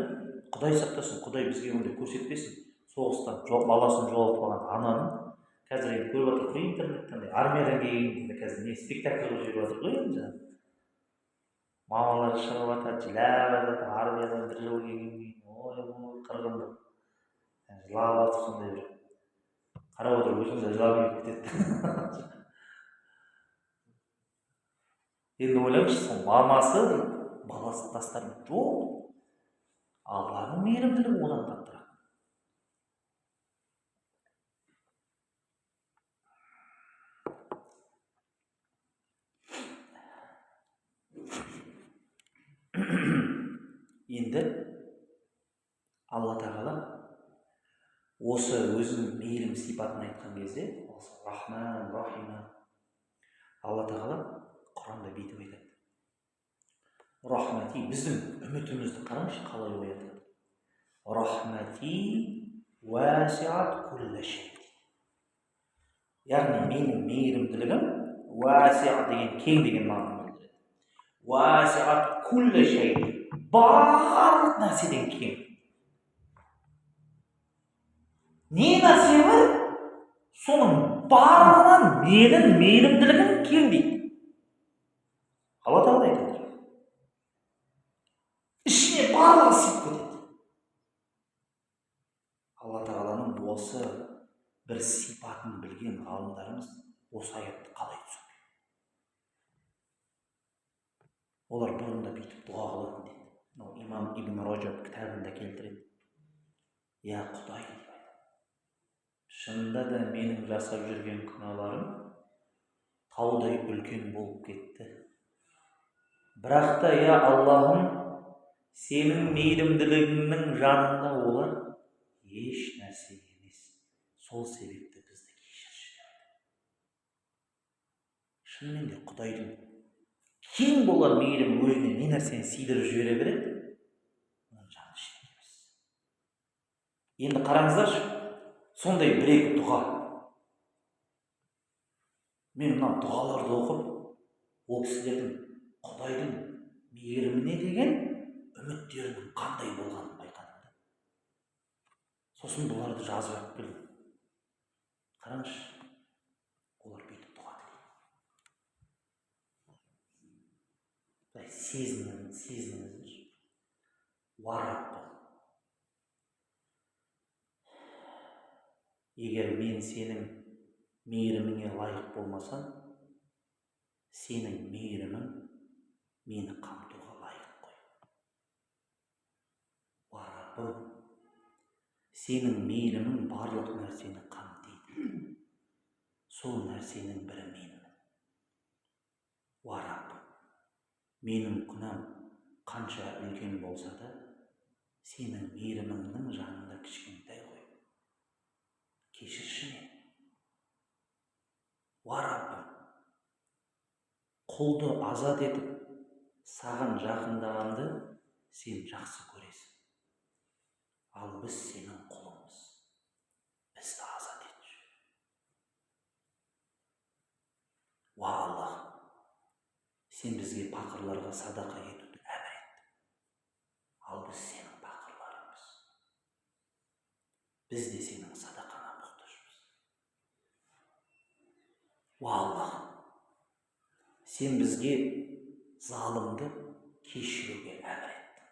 Құдай сақтасын, Құдай бізге ондай көрсетпесін. Соғыстан баласын жоғалтып алған ананың қазір енді көріп жатыр ғой интернеттен, армиядан келгенде қазір не спектакль қылып жүріп жатыр ғой енді. Мамалар шығып жатады, жылап жатады, армиядан бір жыл келгеннен кейін, ой, қырғынды. Жылап жатыр сондай бір. Қарап отырып өзіңіз жылап кетеді. Енді ойлаңызшы, сол мамасы дейді, баласын тастар ма? Жоқ. Алланың мейірімділігі одан қаттырақ. Енді Алла тағала осы өзінің мейірім сипатын айтқан кезде, Рахман, Рахима, Алла тағала Құранда бүйтіп айтады. Рахмати, біздің үмітімізді қараңызшы қалай оятады. Рахмати уасиат кулла шей. Яғни менің мейірімділігім, уасиат деген кең деген мағынаны білдіреді. Уасиат кулла шей, барлық нәрседен кең. Не нәрсе бар? Соның барлығынан менің мейірімділігім кең дейді. Алла тағала айтады. Ішіне барлығы сыйып кетеді. Алла тағаланың осы бір сипатын білген ғалымдарымыз осы аятты қалай түсінді? Олар бұрында бүйтіп дұға қылатын дейді. Имам Ибн Раджаб кітабында келтіреді. Я Құдай дейді. Шынында да менің жасап жүрген күнәларым таудай үлкен болып кетті. Бірақ та, я Аллахым, сенің мейірімділігіңнің жанында олар еш нәрсе емес. Сол себепті бізді кешірші. Шынымен де Құдайдың кең болар мейірім өзіне не нәрсені сыйдырып жібере береді, оның жаны ішінде емес. Енді қараңыздаршы, сондай бір-екі дұға. Мен мына дұғаларды оқып, ол кісілердің Құдайдың мейіріміне деген үміттерінің қандай болғанын байқадым. Сосын бұларды жазып алып келдім. Қараңызшы, олар бүйтіп дұға тілейді. Сезініңіздер. Уараббы, егер мен сенің мейіріміңе лайық болмасам, сенің мейірімің мені қамтуға лайық қой. Уараббым, сенің мейірімің барлық нәрсені қамтиды. Сол нәрсенің бірі менмін. Уараббым, менің күнәм қанша үлкен болса да, сенің мейіріміңнің жанында кішкентай ғой. Кешірші мені. Уараббым, құлды азат етіп, саған жақындағанды сен жақсы көресің. Ал біз сенің құлыңыз. Бізді азат етші. Уа Аллахым, сен бізге пақырларға садақа етуді әмір еттің. Ал біз сенің пақырларымыз. Біз де сенің садақаңа мұқтажбыз. Уа Аллахым, сен бізге залымды кешіруге әмір еттің.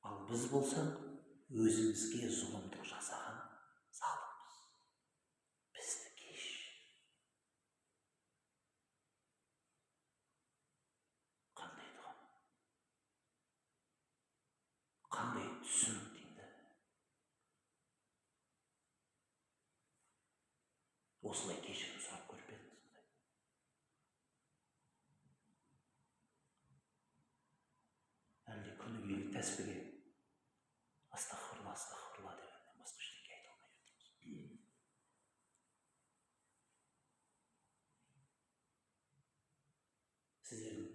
Ал біз болсақ, өзімізге зұлымдық жасаған залымбыз. Бізді кеш. Қандай дұға? Қандай түсінік дейді? Осылай кешірім сұрап көріп едіңіз. Әлде күні бойы тәсбиге астағфирулла, астағфирулла дегеннен басқа ештеңе айта алмай отырмыз. Сіздердің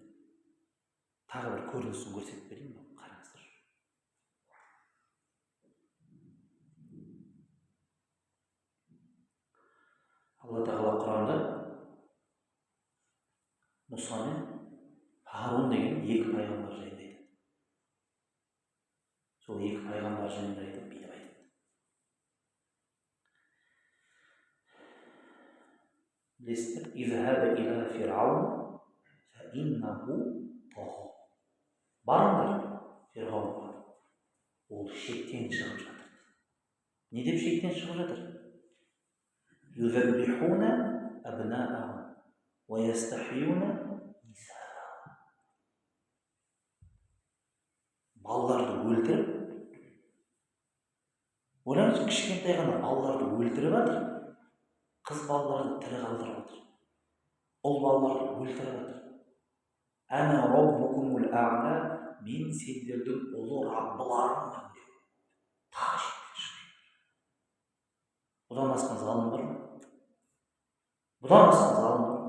тағы бір көрінісін көрсетіп берейін бе? Қараңыздар. Алла тағала Құранда Мұса мен Харун деген екі пайғамбар жайында айтады. Сол екі пайғамбар жайында айтып бүйтіп айтады. Білесіздер, «Изхаба иля фирауна фаиннаху тагha». Барыңдар Фирғауынға. Ол шектен шығып жатыр. Не деп шектен шығып жатыр? «Юзаббихуна абнаахум ва ястахиюна нисаахум». балаларды өлтіріп, ойлаңызшы, кішкентай ғана балаларды өлтіріп жатыр, қыз балаларды тірі қалдырып жатыр, ұл балаларды өлтіріп жатыр. Әна раббукумул а'ла, мен сендердің ұлы Раббыларыңмын деп тағы жеткізіп. Бұдан асқан залым бар ма? Бұдан асқан залым бар ма?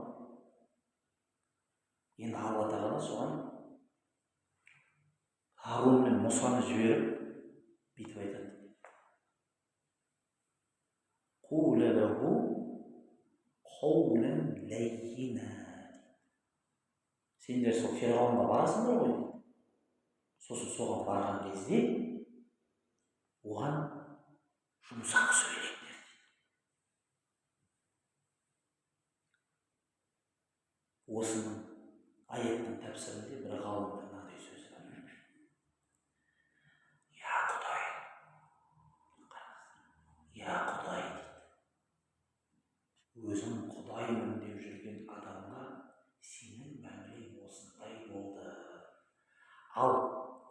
Енді Алла тағала соған Харун мен Мұсаны жіберіп бүйтіп айтады. Қула лаху қаулан лаййина. Сендер сол Фирғауынға барасыңдар ғой. Сосын соған барған кезде оған жұмсақ сөйлеңдер. Осының аяттың тәпсірінде бір ғалымның мынандай сөзі бар. Я Құдай, я Құдай дейді. Өзің Құдаймын деп жүрген адамға сенің мәмілең осындай болды. Ал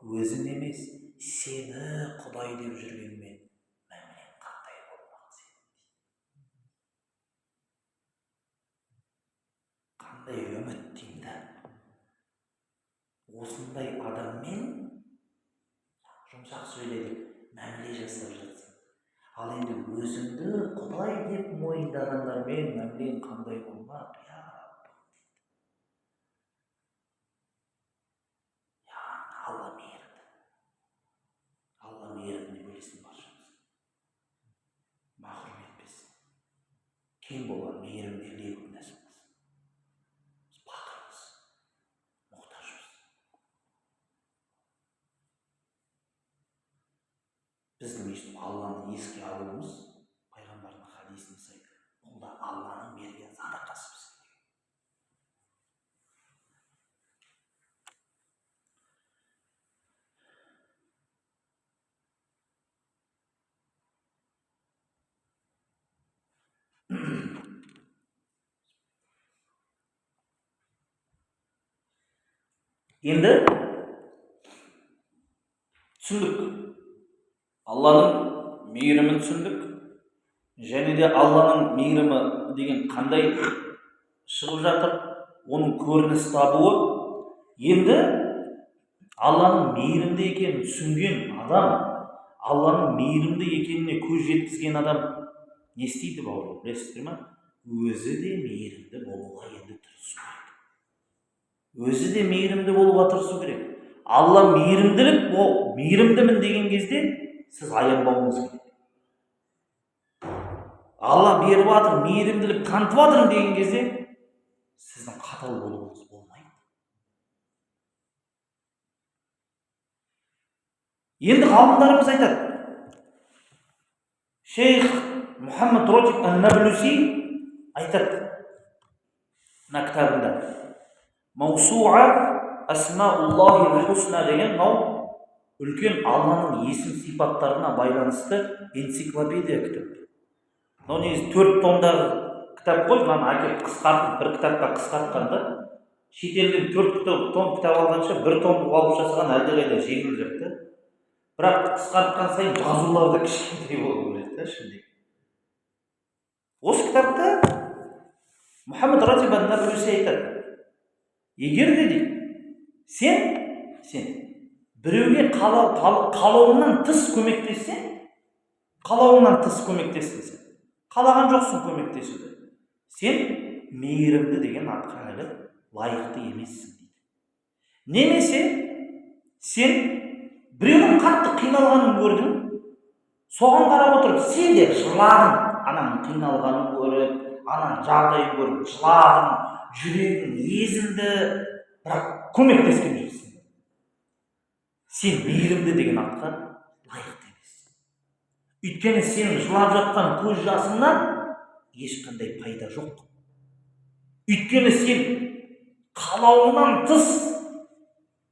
өзің емес, сені Құдай деп жүргенмен мәмілең қандай болмақ сенің? Қандай үміттейді? Осындай адаммен жұмсақ сөйледіп, мәміле жасап жатсың. Ал енді өзіңді Құдай деп мойындағандармен мәмілең қандай болмақ? Я Рабб. Алла мейірімді. Алла мейірімді бөлесін баршамыз. Махрұм етпесін. Кең болған мейірімді лебін нәсіп қылсын. Біз бақырмыз, мұқтажбыз. Біздің өйстіп Алланы еске алуымыз, пайғамбардың хадисіне сай, бұл да Алланың берген садақасы бізге. Енді түсіндік. Алланың мейірімін түсіндік. Және де Алланың мейірімі деген қандай шығып жатыр, оның көрініс табуы. Енді Алланың мейірімді екенін түсінген адам, Алланың мейірімді екеніне көз жеткізген адам не істейді бауырым? Білесіздер ме? Өзі де мейірімді болуға енді тырысу керек. Өзі де мейірімді болуға тырысу керек. Алла мейірімділік, ол мейірімдімін деген кезде сіз аянбауыңыз керек. Алла беріп жатыр, мейірімділік танытып жатыр деген кезде сіздің қатал болуыңыз болмайды. Енді ғалымдарымыз айтады. Шейх Мұхаммад Ротик ан-Наблуси айтады мына кітабында. Маусуа Асмауллахи хусна деген үлкен Алланың есім сипаттарына байланысты энциклопедия кітап. Мынау негізі 4 томдағы кітап қой, мынаны әкеп қысқартып, бір кітапқа қысқартқанда, шетелден 4 том кітап алғанша 1 том алып жасаған әлдеқайда жеңілірек. Бірақ қысқартқан сайын жазулар да кішкентай болып келеді ішінде. Осы кітапта Мұхаммад Ротик ан-Наблуси айтады. Егер де дейді, сен біреуге қалауыңнан тыс көмектессең, қалаған жоқсың көмектесуді, сен мейірімді деген атқа әлі лайықты емессің дейді. Немесе сен біреудің қатты қиналғанын көрдің, соған қарап отырып, сен де жыладың, ананың қиналғанын көріп, ананың жағдайын көріп, жыладың, жүрегің езілді, бірақ көмектескен жоқсың. Сен мейірімді деген атқа лайықты емессің. Өйткені сен жылап жатқан көз жасыңнан ешқандай пайда жоқ. Өйткені сен қалауыңнан тыс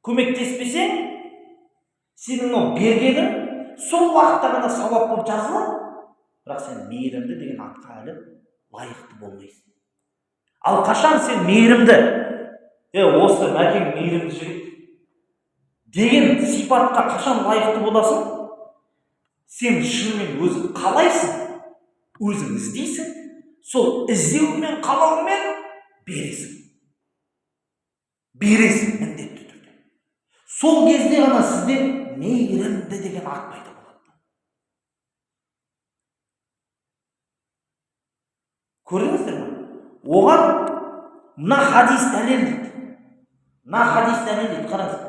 көмектеспесең, сенің бергенің сол уақытта ғана сауап болып жазылады, бірақ сен мейірімді деген атқа әлі лайықты болмайсың. Ал қашан сен мейірімді, осы мәкең мейірімді жігіт деген сипатқа қашан лайықты боласың? Сен шынымен өзің қалайсың, өзің іздейсің, сол іздеумен қалаумен бересің. Бересің міндетті түрде. Сол кезде ғана сізде мейірімді деген ат пайда болады. Көрдіңіздер ме? Оған мына хадис дәлел дейді. Мына хадис дәлел дейді, қараңыз.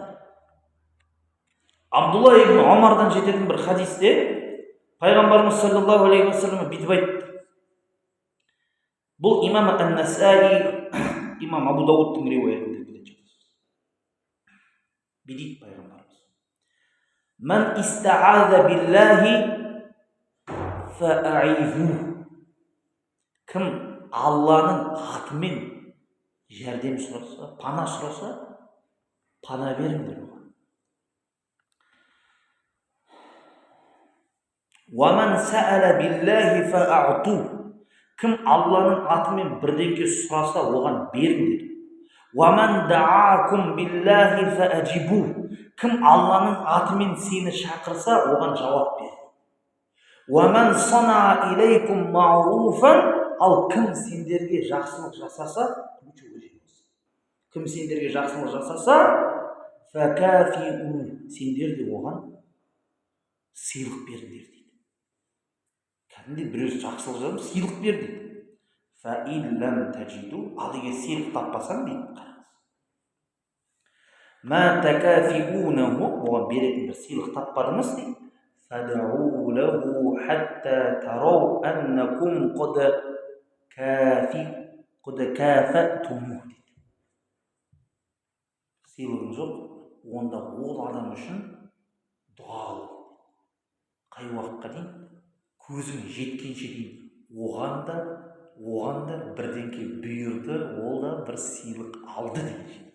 Абдулла ибн Омардан жететін бір хадисте пайғамбарымыз саллаллаху алейхи уассалам бүйтіп айтты. Бұл имам ан-Насаи, имам Абу Дауудтың риуаятында келеді. Бүйтіп пайғамбарымыз: "Ман истааза биллахи фаъизу". Кім Алланың атымен жәрдем сұраса, пана сұраса, пана беріңдер оған. وَمَنْ سَأَلَ بِاللَّهِ فَأَعْطُوهُ. Кім Алланың атымен бірдеңке сұраса, оған беріңдер. وَمَنْ دَعَاكُمْ بِاللَّهِ فَأَجِبُوهُ. Кім Алланың атымен сені шақырса, оған жауап бер. وَمَنْ صَنَعَ إِلَيْكُمْ مَعْرُوفًا. Ал кім сендерге жақсылық жасаса, кім сендерге жақсылық жасаса, فَكَافِئُوهُ. Сендер де оған сыйлық беріңдер дейді. Кәдімгідей біреу жақсылық жасап, сыйлық бер дейді. فَإِنْ لَمْ تَجِدُوا. Ал егер сыйлық таппасаң дейді, қараңыз. مَا تَكَافِئُونَهُ. Оған беретін бір сыйлық таппадыңыз дейді. فَدَعُوا لَهُ حَتَّى تَرَوْا أَنَّكُمْ قَدْ كَافَأْتُمُوهُ дейді. Сыйлығың жоқ, онда ол адам үшін дұға қыл. Қай уақытқа дейін? Көзің жеткенше дейін. Оған да бірдеңке бұйырды, ол да бір сыйлық алды деген.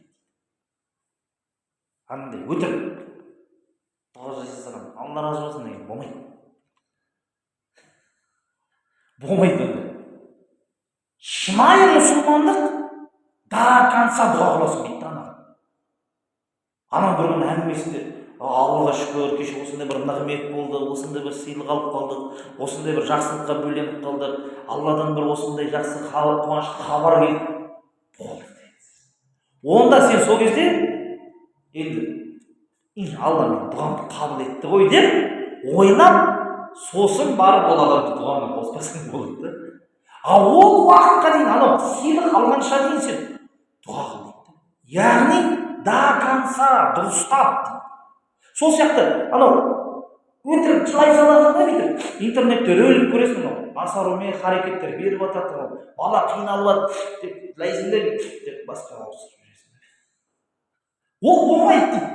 Андай өтірік дұға жасаған, Алла разы болсын деген болмайды. Болмайды ондай. Шынайы мұсылмандық до конца дұға қыласың дейді ана. Ана бір күні әңгімесінде: Аллаға шүкір, кеше осындай бір нығмет болды, осындай бір сыйлық алып қалдық, осындай бір жақсылыққа бөленіп қалдық, Алладан бір осындай жақсы қуанышты хабар келді. Болды. Онда сен сол кезде енді Алла мен дұғамды қабыл етті ғой деп ойлап, сосын барып ол адамды дұғамен қоспасаң болады. А ол уақытқа дейін анау сыйлық алғанша дейін сен дұға қыл дейді. Яғни до конца дұрыстап. Сол сияқты анау өтірік жылай саласың да бүйтіп интернетте ролик көресің, анау асарумен харекеттер беріп жатады, бала қиналып деп жылайсың да деп басқа ауысып жүресің. Ол болмайды дейді.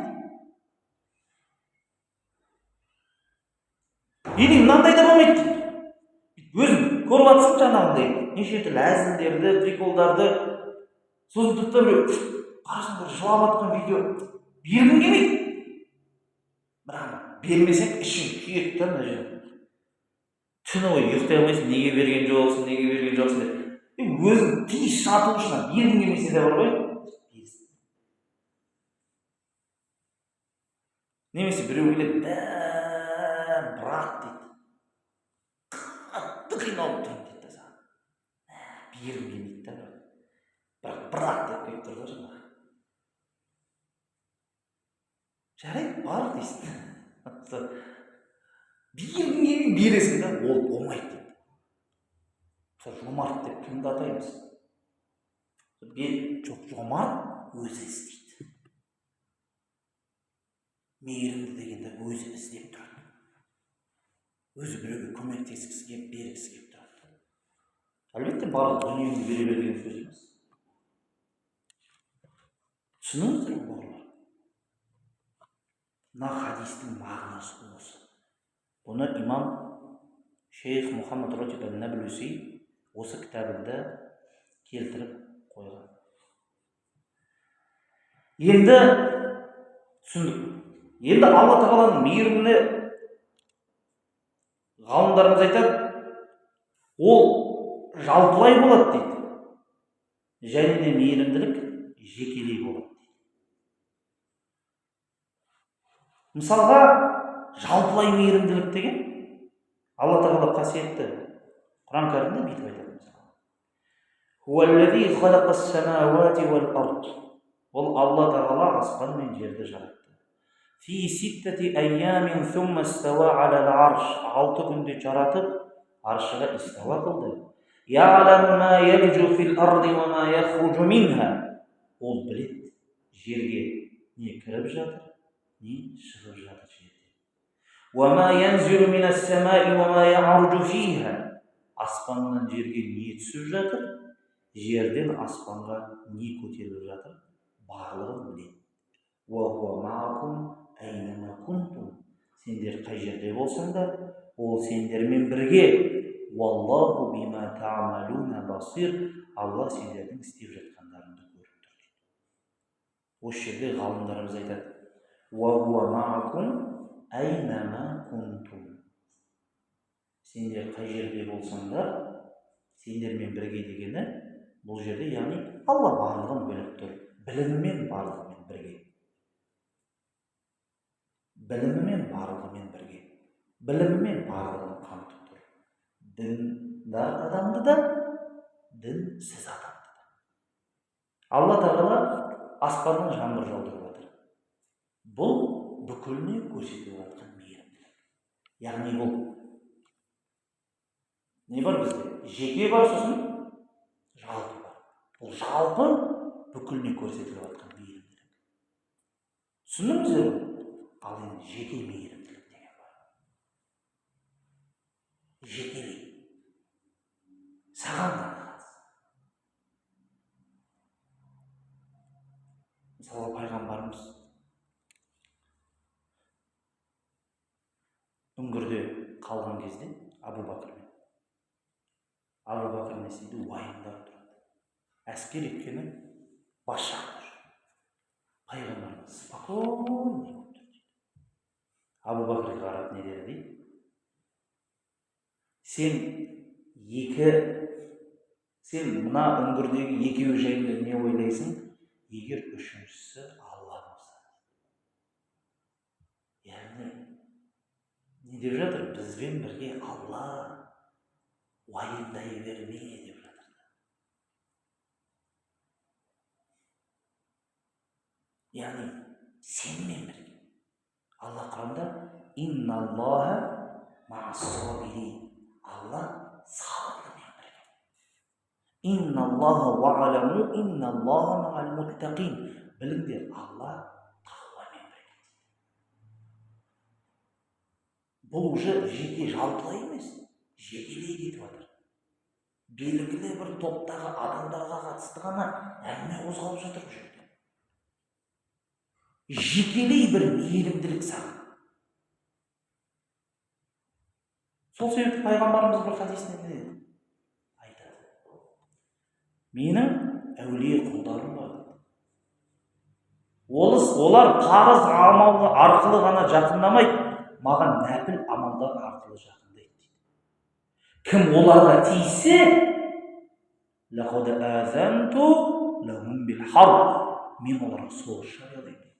Или мынандай да болмайды дейді. Өзің көріп жатсың жаңағындай неше түрлі әзілдерді, приколдарды, сосын тіпті біреу қарасың бір жылап жатқан видео бергің келмейді. Бірақ бермесең ішің күйеді да мына жерде. Түні бойы ұйықтай алмайсың, неге берген жоқсың деп. Өзің тиіс шартың үшін бергің келмесе де бар ғой. Немесе біреу келеді, бірақ дейді, қатты қиналып тұрмын дейді да саған. Бергім келмейді да, бірақ деп келіп тұр да жаңағы. Жарайды, бар дейсің. Бергің келмей бересің да, ол болмайды дейді. Жомарт деп кімді атаймыз? Жоқ, жомарт өзі іздейді. Мейірімді дегенде өзі іздеп тұрады. Өзі біреуге көмектескісі келіп, бергісі келіп тұрады. Әлбетте барлық дүниеңді бере бер деген сөз емес. Түсініңіздер ме бауырлар? Мына хадистің мағынасы осы. Бұны имам Шейх Мұхаммад Ратиб ан-Наблуси осы кітабында келтіріп қойған. Енді түсіндік. Енді Алла Тағаланың мейіріміне ғалымдарымыз айтады, ол жалпылай болады дейді. Және де мейірімділік жекелей болады дейді. Мысалға, жалпылай мейірімділік деген Алла тағала қасиетті Құран кәрімде бүйтіп айтады мысалы. Хуаллази халақас самауати вал ард. Ол Алла тағала аспан мен жерді жаратты. Фи ситтати айямин сумма истауа алал арш. 6 күнде жаратып, аршыға истауа қылды. Я'ламу ма ялджу фил арди ва ма яхруджу минха. Ол біледі, жерге не кіріп жатыр, не шығып жатыр жерден. Ва ма янзилу минас самаи ва ма я'руджу фиха. Аспаннан жерге не түсіп жатыр, жерден аспанға не көтеріліп жатыр, барлығын біледі. Ва хуа ма'акум айнама кунтум. Сендер қай жерде болсаңдар, ол сендермен бірге. Валлаху бима та'малуна басир. Алла сендердің істеп жатқандарыңды көріп тұр дейді. Осы жерде ғалымдарымыз айтады: Ва хуа ма'акум айнама кунтум. Сендер қай жерде болсаңдар, сендермен бірге дегені бұл жерде, яғни Алла барлығын біліп тұр. Білімімен барлығымен бірге. Білімімен барлығымен бірге. Білімімен барлығын қамтып тұр. Діндар адамды да, дінсіз адамды да. Алла тағала аспаннан жаңбыр жаудырып жатыр. Бұл бүкіліне көрсетіп жатқан мейірімділік. Яғни бұл не бар бізде? Жеке бар, сосын жалпы бар. Бұл жалпы бүкіліне көрсетіп жатқан мейірімділік. Түсіндіңіздер ме? Ал енді жеке мейірімділік деген бар. Жекелей. Саған ғана қатысты. Мысалы, пайғамбарымыз үңгірде қалған кезде Абу Бәкір не істейді? Уайымдап тұрады. Әскер еткені бас жақта жүр. Пайғамбарымыз спокойно отырды. Абу Бәкірге қарап не деді дейді? Сен мына үңгірдегі екеуі жайында не ойлайсың? Егер үшіншісі Алла болса. Яғни не деп жатыр? Бізбен бірге Алла уайымдай берме деп жатыр. Яғни сенімен бірге. Алла Құранда инналлаха ма'ас-сабирин. Алла сабырлымен бірге. Инналлаха вa'аламу инналлаха мa'ал-муттақин. Біліңдер, Алла тақуамен бірге. Бұл уже жеке жалпылай емес, жекелей кетіп жатыр. Белгілі бір топтағы адамдарға қатысты ғана әңгіме қозғалып жатыр бұл жерде. Жекелей бір мейірімділік саған. Сол себепті пайғамбарымыз бір хадисінде не деді? Айтады: менің әулие құлдарым бар. Олар парыз амал арқылы ғана жақындамайды, маған нәпіл амалдар арқылы жақындайды. Кім оларға тисе, лақад азанту лахум бил харб. Мен оларға соғыс жариялаймын.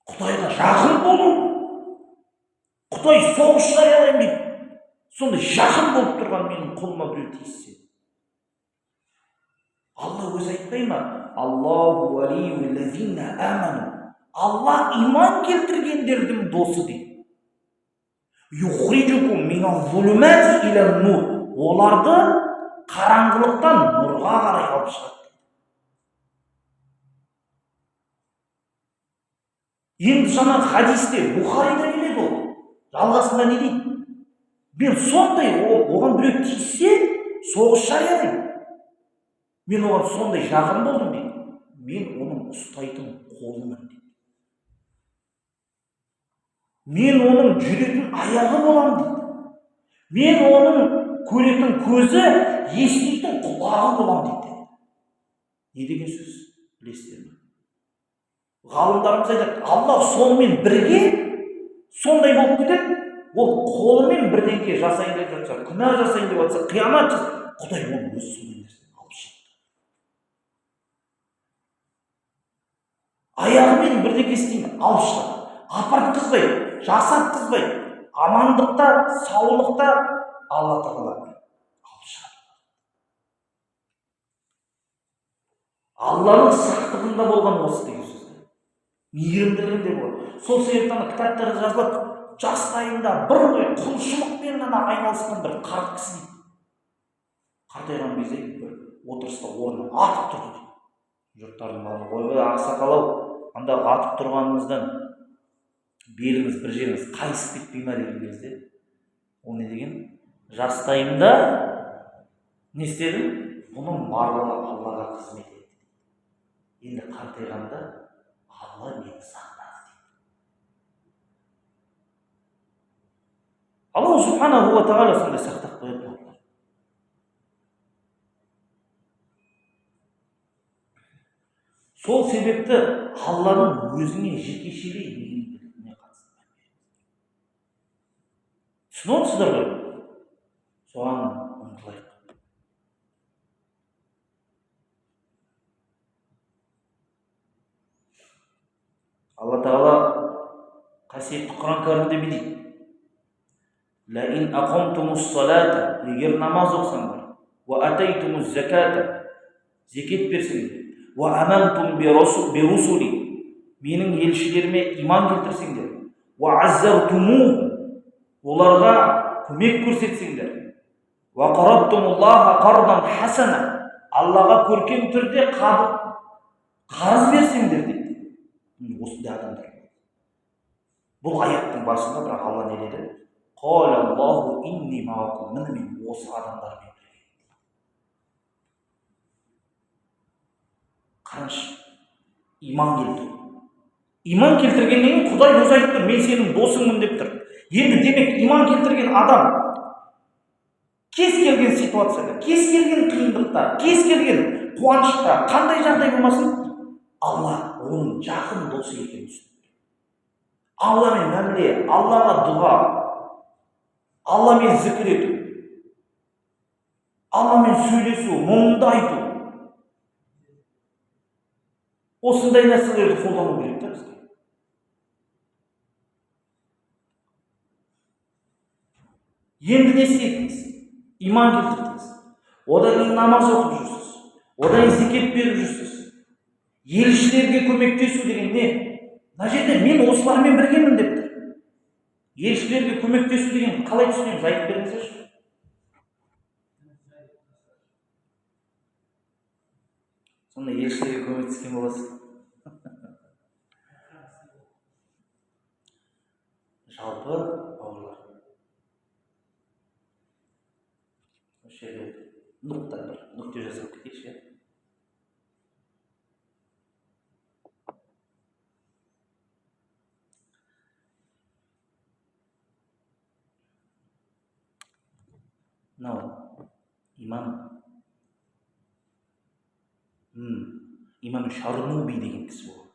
Құдайға жақын болу. Құдай соғыс жариялаймын дейді. Сонда жақын болып тұрған менің қолыма біреу тиіссе. Алла өзі айтпай ма? Аллаху валиюл лазина аману. Алла иман келтіргендердің досы дейді. Юхриджукум миназ зулумати илан нур. Оларды қараңғылықтан нұрға қарай алып шығады. Енді жаңа хадисте Бухарида келеді ол. Жалғасында не дейді? Мен сондай, оған біреу тиіссе, соғыс жариялаймын. Мен оған сондай жақын болдым дейді. Мен оның ұстайтын қолымын дейді. Мен оның жүретін аяғы болам дейді. Мен оның көретін көзі, еститін құлағы болам дейді. Не деген сөз? Білесіздер ме? Ғалымдарымыз айтады, Алла сонымен бірге сондай болып кетеді. Ол қолымен бірдеңке жасайын деп жатса, күнә жасайын деп жатса, қиянат жасайын, Құдай оны өзі сондай нәрсені алып шығады. аяғымен бірдеңе істеймін, алып шығады. Апартқызбай, жасатқызбай, амандықта, саулықта Алла тағала алып шығады. Алланың сақтығында болған осы деген сөз. Мейірімділігінде болады. Сол себептен кітаптарда жазылады, жастайында бір ғой құлшылықпен ғана айналысқан бір қарт кісі дейді. Қартайған кезде бір отырыста орнынан атып тұрды дейді. Жұрттардың барлығы, ойбай ақсақал-ау, анда атып тұрғаныңыздан беліңіз бір жеріңіз қайысып кетпей ме деген кезде, ол не деген? Жастайымда не істедім? Бұның барлығы Аллаға қызмет етті. Енді қартайғанда Алла мені сақтады дейді. Алла субханаху ва тағала сондай сақтап қояды. Сол себепті Алланың өзіне жекешелей мейірімділігіне қатысты. Түсініп отырсыздар ғой? Соған ұмтылайық. Алла Тағала қасиетті Құран кәрімде білейді. Лаин ақомтумус салата, егер намаз оқысаңдар, ва атайтумус заката, зекет берсеңдер, ва амантум бирусули, менің елшілеріме иман келтірсеңдер, ва аззартуму, оларға көмек көрсетсеңдер, ва қарабтумуллаха қардан хасана, Аллаға көркем түрде қарыз берсеңдер дейді. Осындай адамдар. Бұл аяттың басында бірақ Алла не деді? Қалаллаху инни маакум, міне мен осы адамдармен бірге. Қарашы, иман келтір. Иман келтіргеннен кейін Құдай өзі айтып тұр, мен сенің досыңмын деп тұр. Енді демек иман келтірген адам кез келген ситуацияда, кез келген қиындықта, кез келген қуанышта, қандай жағдай болмасын, Алла оның жақын досы екенін түсінді. Алламен мәміле, Аллаға дұға, Алламен зікір ету, Алламен сөйлесу, мұңды айту. Осындай нәрселерді қолдану керек та бізге. Енді не істедіңіз? Иман келтірдіңіз. Одан кейін намаз оқып жүрсіз. Одан кейін зекет беріп жүрсіз. Елшілерге көмектесу деген не? Мына жерде мен осылармен біргемін деп тұр. Елшілерге көмектесу деген қалай түсінеміз? Айтып беріңіздерші. Сонда елшілерге көмектескен боласыз. Жалпы бауырлар. Осы жерде нүкте жасап кетейікші. Мынау имам Шарнуби деген кісі болды.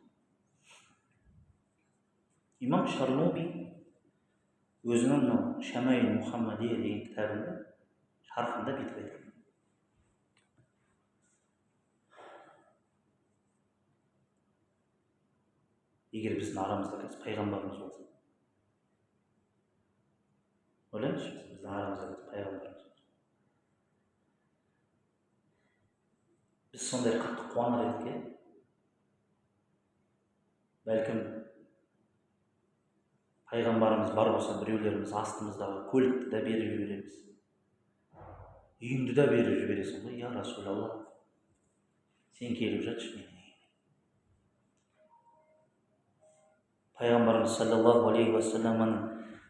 Имам Шарнуби өзінің мынау Шамаил Мұхаммадия деген кітабында шархында бүйтіп айтқан. Егер біздің арамызда қазір пайғамбарымыз болса, ойлаңызшы, біздің арамызда қазір пайғамбарымыз болса, біз сондай қатты қуанар едік. Бәлкім пайғамбарымыз бар болса, біреулеріміз астымыздағы көлікті да беріп жібереміз, үйіңді да беріп жібересің ғой. Я Расулалла, сен келіп жатшы менің. Пайғамбарымыз саллаллаху алейхи уассаламның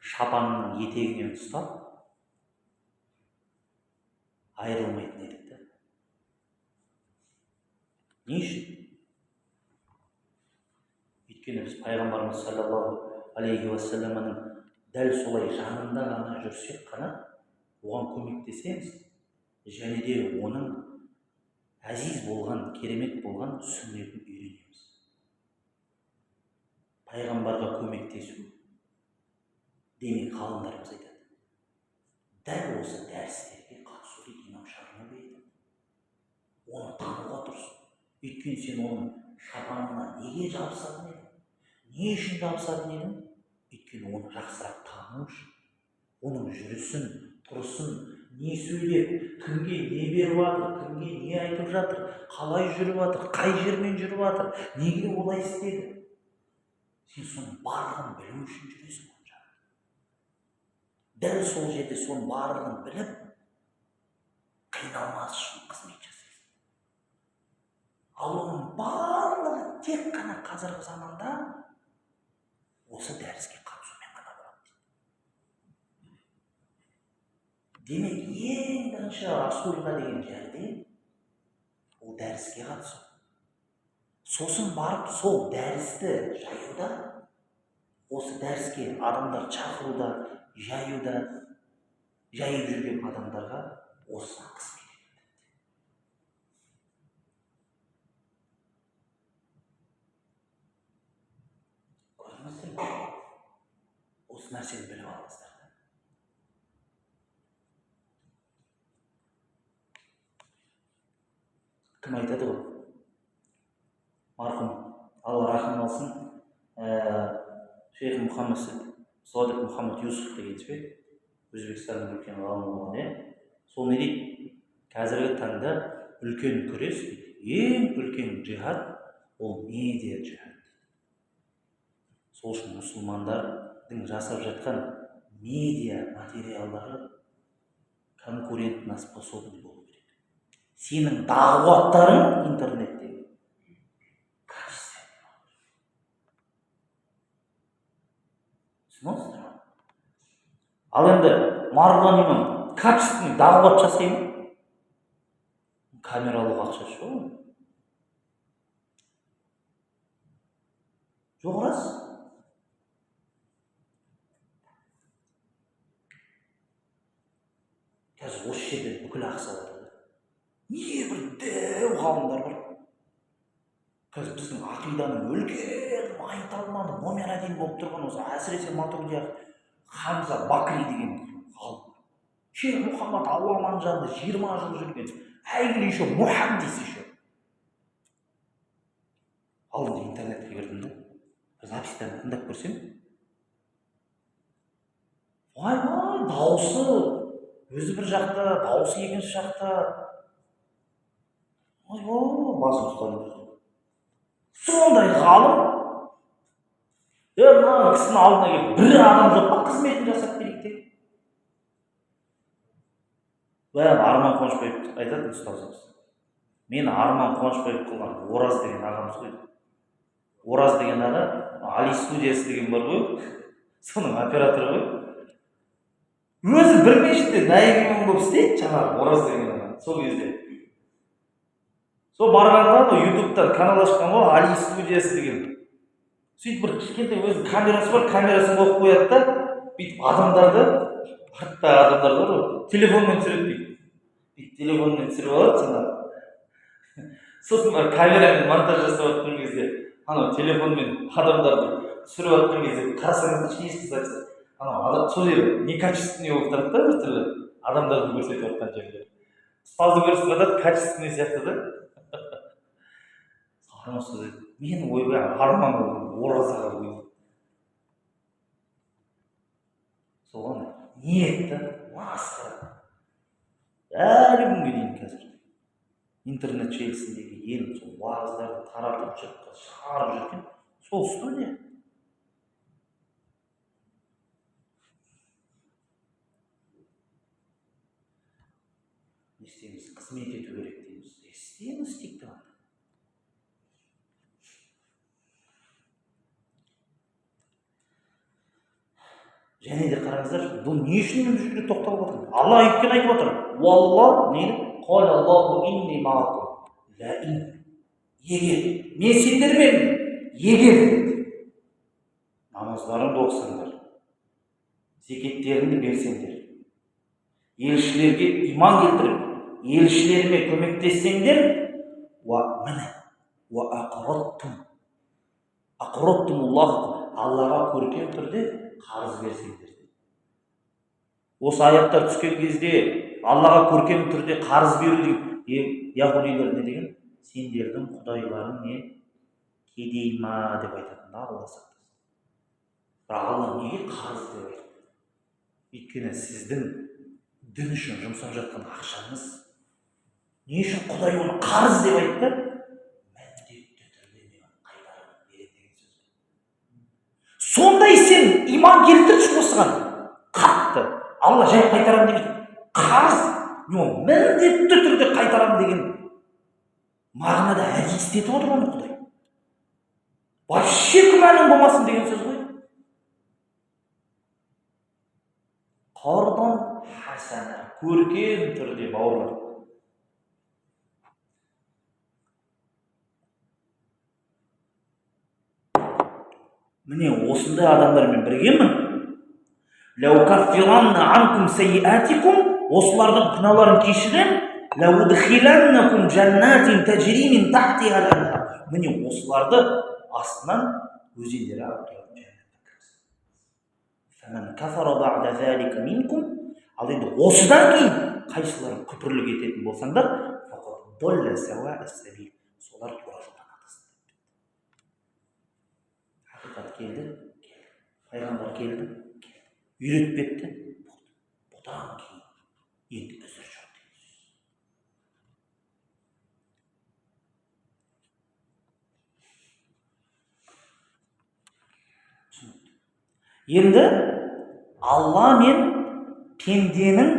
шапанының етегінен ұстап айырылмайтын едік та. Не үшін? Өйткені біз пайғамбарымыз саллаллаху алейхи уассаламның дәл солай жанында ғана жүрсек қана оған көмектесеміз, және де оның әзиз болған, керемет болған сүннетін үйренеміз. Пайғамбарға көмектесу, демек ғалымдарымыз айтады, дәл осы дәрістерге қатысу имам Шарнуби еді. Оны тануға тұрсын. Өйткені сен оның шапанына неге жабысатын едім? Не үшін жабысатын едім? Өйткені оны жақсырақ тану үшін. Оның жүрісін, тұрысын, не сөйлеп, кімге не беріп жатыр, кімге не айтып жатыр, қалай жүріп жатыр, қай жермен жүріп жатыр, неге олай істеді. Сен соның барлығын білу үшін жүресің. Дәл сол жерде соның барлығын біліп, қиналмас үшін қызмет жасайсың. Ал оның барлығы тек қана қазіргі заманда осы дәріске қатысумен ғана болады. Демек, ең бірінші Расулға деген жәрдем ол дәріске қатысу. Сосын барып сол дәрісті жаюда, осы дәріске адамдар шақыруда, жаюда, жайып жүрген адамдарға осыны қызмет етеді. Көрдіңіздер ме? Осы нәрсені біліп алыңыздар. Кім айтады ғой? Марқұм, Алла рахым алсын, Шейх Мұхаммед Садық Мұхаммед Юсуф деген ше, Өзбекстанның үлкен ғалымы болған, сол не дейді? Қазіргі таңда үлкен күрес, ең үлкен джихад ол медиа джихад. Сол үшін мұсылмандардың жасап жатқан медиа материалдары конкурентно способны болу керек. Сенің дағуаттарың интернетте ал енді Марғұлан имам качественный дағуат жасай ма? Камера алуға ақша жоқ. Жоқ рас. Қазір осы жерде бүкіл ақса бар. Не бір дәу ғалымдар бар. Қазір біздің ақиданың үлкен майталманы номер 1 болып тұрған осы әсіресе Матуридия Хамза Бакри деген ғалым. Шейх Мұхаммад Алламан жанында 20 жыл жүрген. Әйгілі еще мұхаддис еще. Ал енді интернетке кірдім де, записьтарын тыңдап көрсем. Вай, дауысы өзі бір жақта, дауысы екінші жақта. Ой, басым ұсталып. Сондай ғалым. Мына кісінің алдына келіп, бір адам жоқ па қызметін жасап берейік деп. Баяғы Арман Қуанышбаев айтады ұстазымыз. Мені Арман Қуанышбаев қылған Ораз деген ағамыз ғой. Ораз деген аға, Али студиясы деген бар ғой, соның операторы ғой. Өзі бір мешітте наиб имам болып істейді, жаңағы Ораз деген аға, сол кезде. Сол барғанда ютубтан канал ашқан ғой, Али студиясы деген. Сөйтіп бір кішкентай өзінің камерасы бар, камерасын қойып қояды да, бүйтіп адамдарды, артта адамдар бар ғой, телефонмен түсіреді дейді. Бүйтіп телефонмен түсіріп алады жаңағы. Сосын бар камерамен монтаж жасап жатқан кезде, анау телефонмен адамдарды түсіріп жатқан кезде қарасаңыздар ешкі запись. Анау сол жері некачественный болып тұрады да, бір түрлі адамдарды көрсетіп жатқан жерде. Ұстазды көрсетіп жатады, качественный сияқты да. Мен ойбай Арман Оразаға қойдым. Соған ниетті масқара. Әлі күнге дейін қазір интернет желісіндегі ең сол уағыздарды таратып жұртқа шығарып жүрген сол студия. Не істейміз? Қызмет ету керек дейміз. Істейміз тек қана. Және де қараңыздар, бұл не үшін мен бұл жерде тоқталып отырмын? Алла өйткені айтып отыр. Уалла, нені? Қол Аллаху инни маакум. Егер мен сендермен егер намаздарыңды оқысаңдар, зекеттеріңді берсеңдер, елшілерге иман келтіріп, елшілеріме көмектессеңдер, Аллаға көркем түрде қарыз берсеңдер. Осы аяттар түскен кезде Аллаға көркем түрде қарыз беру деген, яһудилер не деген? Сендердің құдайларың не? кедей ма деп айтатын Алла сақтасын. Бірақ Алла неге қарыз деп айтады? Өйткені сіздің дін үшін жұмсап жатқан ақшаңыз не үшін Құдай оны қарыз деп айтты? Міндетті түрде мен қайтарып беремін деген сөз. Сондай сен иман келтірші осыған қатты. Алла жай қайтарамын демейді. Қарыз, мен міндетті түрде қайтарамын деген мағынада әдейістетіп отыр оны Құдай. Вообще күмәнің болмасын деген сөз ғой. Қардан хасана, көркем түрде бауырлар. Міне осындай адамдармен біргемін. Лаукаффиранна анкум сайиатикум, осылардың күнәларын кешірем. Лаудхиланнакум жаннатин таджри мин тахтиха ал-анхар. Міне осыларды астынан өзендері ағып тұратын жәннатқа кіргіземін. Фаман кафара ба'да залика минкум, ал енді осыдан кейін қайсыларын күпірлік ететін болсаңдар, фақат долла сауa'ас сабил, солар тура жолдан адасты. Хақиқат келді, пайғамбар келді, үйретіп кетті. Бұдан кейін енді үзір жоқ деген сөз. Енді Алла мен пенденің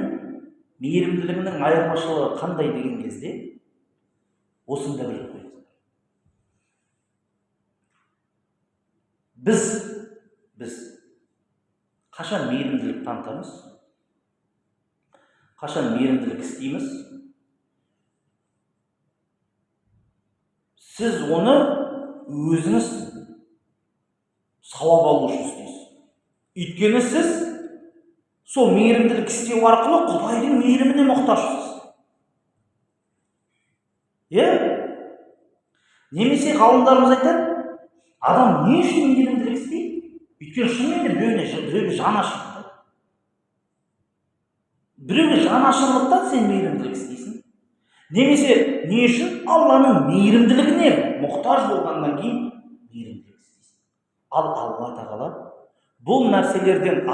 мейірімділігінің айырмашылығы қандай деген кезде осыны да біліп қойыңыздар. Біз қашан мейірімділік танытамыз? Қашан мейірімділік істейміз? Сіз оны өзіңіз сауап алу үшін істейсіз. Өйткені сіз сол мейірімділік істеу арқылы Құдайдың мейіріміне мұқтажсыз. Немесе ғалымдарымыз айтады, адам не үшін мейірімділік істейді? Өйткені шынымен біреуге жан ашырлық. Біреуге жан ашырлықтан сен мейірімділік істейсің. Немесе не үшін? Алланың мейірімділігіне мұқтаж болғаннан кейін мейірімділік істейсің. Ал Алла тағала бұл нәрселерден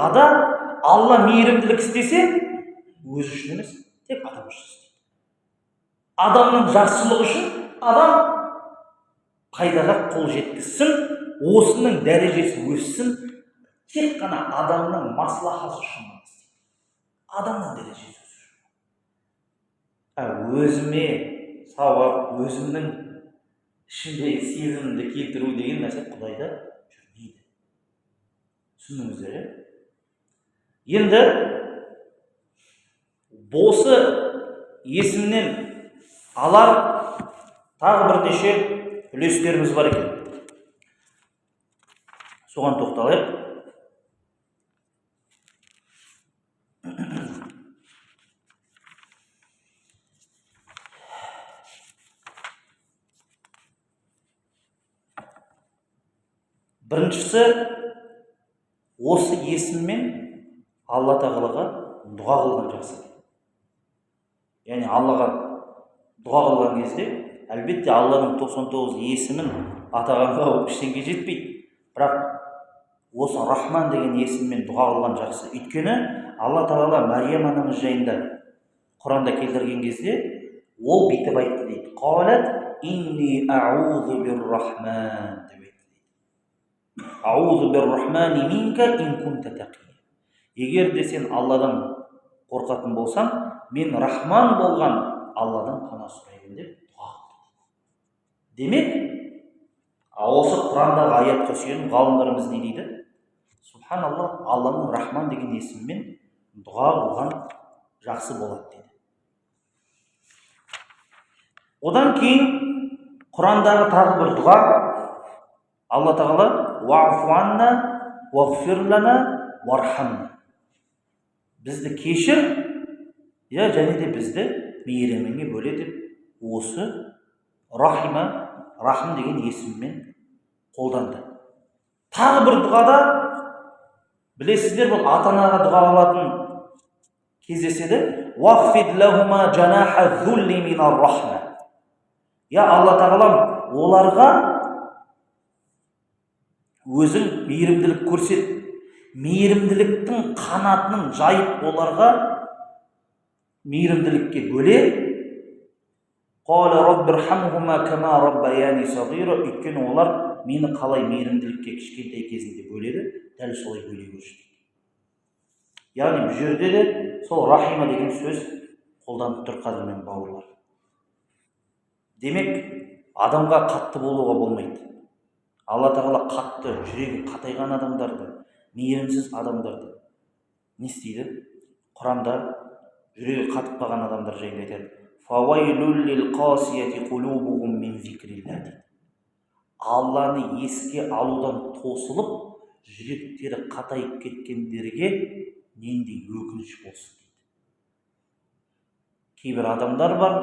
Алла мейірімділік істесе, өзі үшін емес, тек адам үшін істейді. Адамның жақсылығы үшін адам пайдаға қол жеткізсін, осының дәрежесі өссін, тек қана адамның маслахаты үшін істейді. Адамның дәрежесі өсіп. Өзіме сауап, өзімнің ішіндегі сезімімді келтіру деген нәрсе Құдайда жүрмейді. Түсіндіңіздер? Енді осы есімнен алар тағы бірнеше үлестеріміз бар екен. Соған тоқталайық. Біріншісі, осы есіммен Алла тағалаға дұға қылған жақсы. Яғни Аллаға дұға қылған кезде, әлбетте Алланың 99 есімін атағанға ештеңеге жетпейді. Бірақ осы Рахман деген есіммен дұға қылған жақсы. Өйткені Алла тағала Мариям анамыз жайында Құранда келтірген кезде, ол бүйтіп айтты дейді. Қалат инни аузу бир-рахман деп айтты. Аузу бир-рахмани минка ин кунта тақия. Егер де сен Алладан қорқатын болсаң, мен Рахман болған Алладан пана сұраймын деп дұға қылды. Демек, осы Құрандағы аятқа сүйеніп ғалымдарымыз не дейді? Субханалла, Алланың Рахман деген есімімен дұға қылған жақсы болады дейді. Одан кейін Құрандағы тағы бір дұға, Алла тағала ваъфу анна вағфир лана вархамна. Бізді кешір, және де бізді мейіріміңе бөле деп осы Рахим деген есіммен қолданды. Тағы бір дұғада, білесіздер, бұл ата-анаға дұға қылатын кездеседі. Вахфид лахума жанаха зулли минар рахма. Я Алла тағалам, оларға өзің мейірімділік көрсет. Мейірімділіктің қанатының жайып оларға мейірімділікке бөле. Өйткені олар мені қалай мейірімділікке кішкентай кезінде бөледі, дәл солай бөле көрші. Яғни бұл жерде де сол рахима деген сөз қолданып тұр, қадірмен бауырлар. Демек, адамға қатты болуға болмайды. Алла тағала қатты, жүрегі қатайған адамдарды, мейірімсіз адамдарды не істейді? Құранда жүрегі қатып қалған адамдар жайында айтады. Алланы еске алудан тосылып, жүректері қатайып кеткендерге нендей өкініш болсын дейді. Кейбір адамдар бар,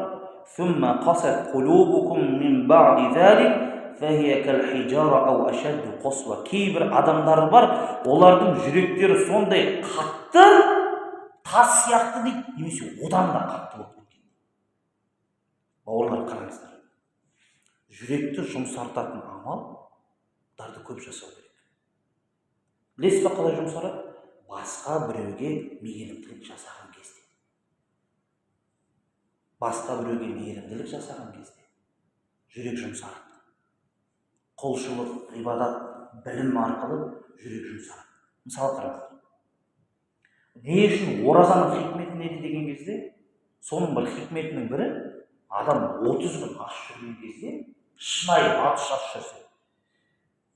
кейбір адамдар бар, олардың жүректері сондай қатты, тас сияқты дейді, немесе одан да қатты болып кеткен. Бауырлар, қараңыздар. Жүректі жұмсартатын амалдарды көп жасау керек. Білесіз бе қалай жұмсарады? Басқа біреуге мейірімділік жасаған кезде. Басқа біреуге мейірімділік жасаған кезде жүрек жұмсарады. Құлшылық, ғибадат, білім арқылы жүрек жұмсарады. Мысалы қараңыздар. Не үшін оразаның хикметі неде деген кезде, соның бір хикметінің бірі, адам 30 күн аш жүрген кезде, шынайы аш жүрсе,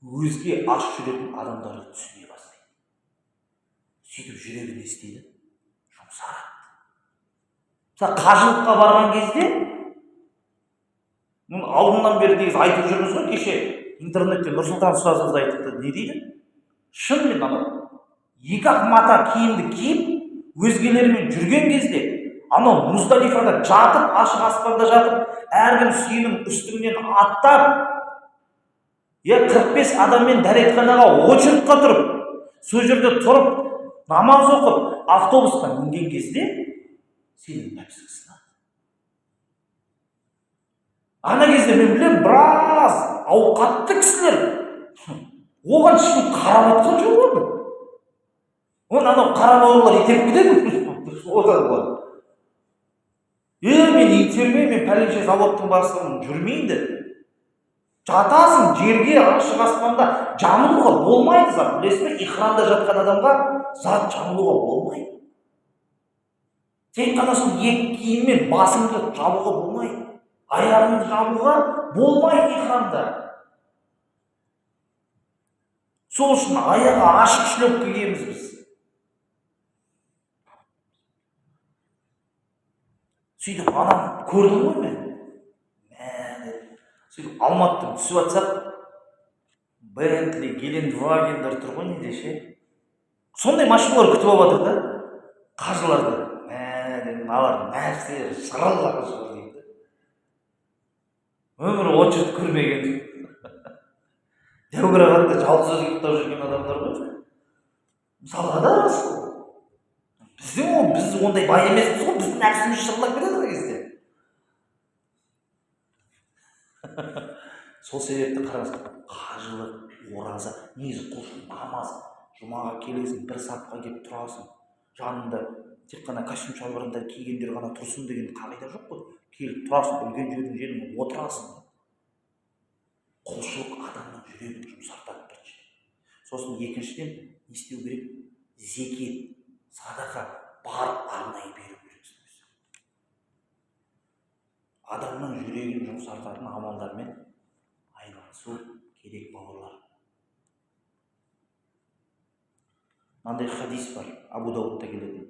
өзге аш жүретін адамдарды түсіне бастайды. Сөйтіп жүрегі не істейді? Жұмсарады. Мысалы, қажылыққа барған кезде, алдынан бері негізі айтып жүрміз ғой, кеше интернетте Нұрсұлтан ұстазымыз айтыпты, не дейді? Шынымен анау, екі-ақ мата киімді киіп, өзгелермен жүрген кезде, анау Муздалифада жатып, ашық аспанда жатып, әркім сүйінің үстіңнен аттап, 45 адаммен дәретханаға очередьқа тұрып, сол жерде тұрып, намаз оқып, автобусқа мінген кезде сенің нәпсің сынады. Ана кезде мен білем, біраз ауқатты кісілер, оған ешкім қарап атқан жоқ болды. Анау қарап аурулар итеріп кетеді. Мен итерме, мен пәленше заводтың бастығын жүрмейді. Жатасың жерге, ашық аспанда жамылуға болмайды зат. Білесіз бе, ихрамда жатқан адамға зат жамылуға болмайды. Тек қана сол екі киіммен басыңды жабуға болмайды. Аяғыңды жабуға болмайды ихрамда. Сол үшін аяғы ашық шлепка киеміз біз. Сөйтіп анам көрдім ғой мен. Сөйтіп Алматыдан түсіп атсақ, Бентли, Гелендвагендер тұр ғой неде ше. Сондай машиналар күтіп алып жатыр да, қажыларды. Алар нәрселер шырылдап шығыр дейді. Өмірі очередь көрмеген. Деографатта жалғыз өзі ұйықтап жүрген адамдар ғой. Мысалға да рас қой. Біз ондай бай емеспіз ғой, біздің нәпсіміз шырылдап кетеді ғой кезде. Сол себепті қараңыз, қажылық, ораза, негізі құлшылық, намаз, жұмаға келесің, бір сапқа келіп тұрасың, жанында тек қана костюм шалбарында кигендер ғана тұрсын деген қағида жоқ қой. Келіп тұрасың, үлкен жеріне отырасың. Құлшылық адамның жүрегін жұмсартады бірінші. Сосын екіншіден не істеу керек? Зекет, садақа бар арнайы беру керек. Адамның жүрегін жұмсартатын амалдармен айналысу керек, бауырлар. Мынандай хадис бар, Абу Даудта келеді.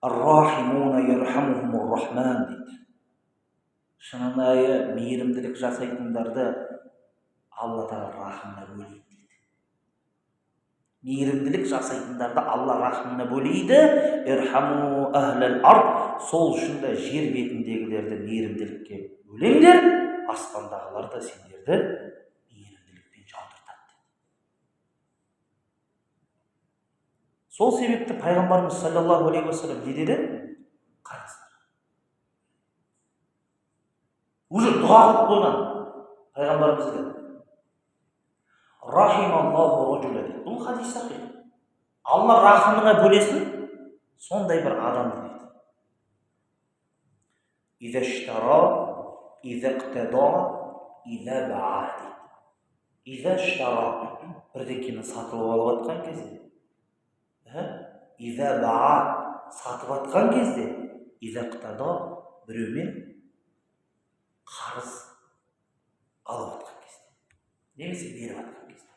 Ар-рахимуна ярхамухумур-рахман дейді. Шынайы мейірімділік жасайтындарды Алла Тағала рахымына бөлейді дейді. Мейірімділік жасайтындарды Алла рахымына бөлейді. Ирхаму ахлал ард, сол үшін де жер бетіндегілерді мейірімділікке бөлеңдер, аспандағылар да сендерді мейірімділікпен жаудыртады. Сол себепті пайғамбарымыз саллаллаху алейхи уассалам не деді? Қараңыздар. Уже дұға қылып қойған пайғамбарымыз деді. Рахималлаху раджуля дейді. Бұл хадис сахих. Алла рахымына бөлесін сондай бір адамды дейді. Иза штара, иза иқтада, иза баа дейді. Иза штара, бірдеңкені сатып алып жатқан кезде, иза баа, сатып жатқан кезде, иза иқтада, біреумен қарыз алып жатқан кезде, немесе беріп жатқан кезде.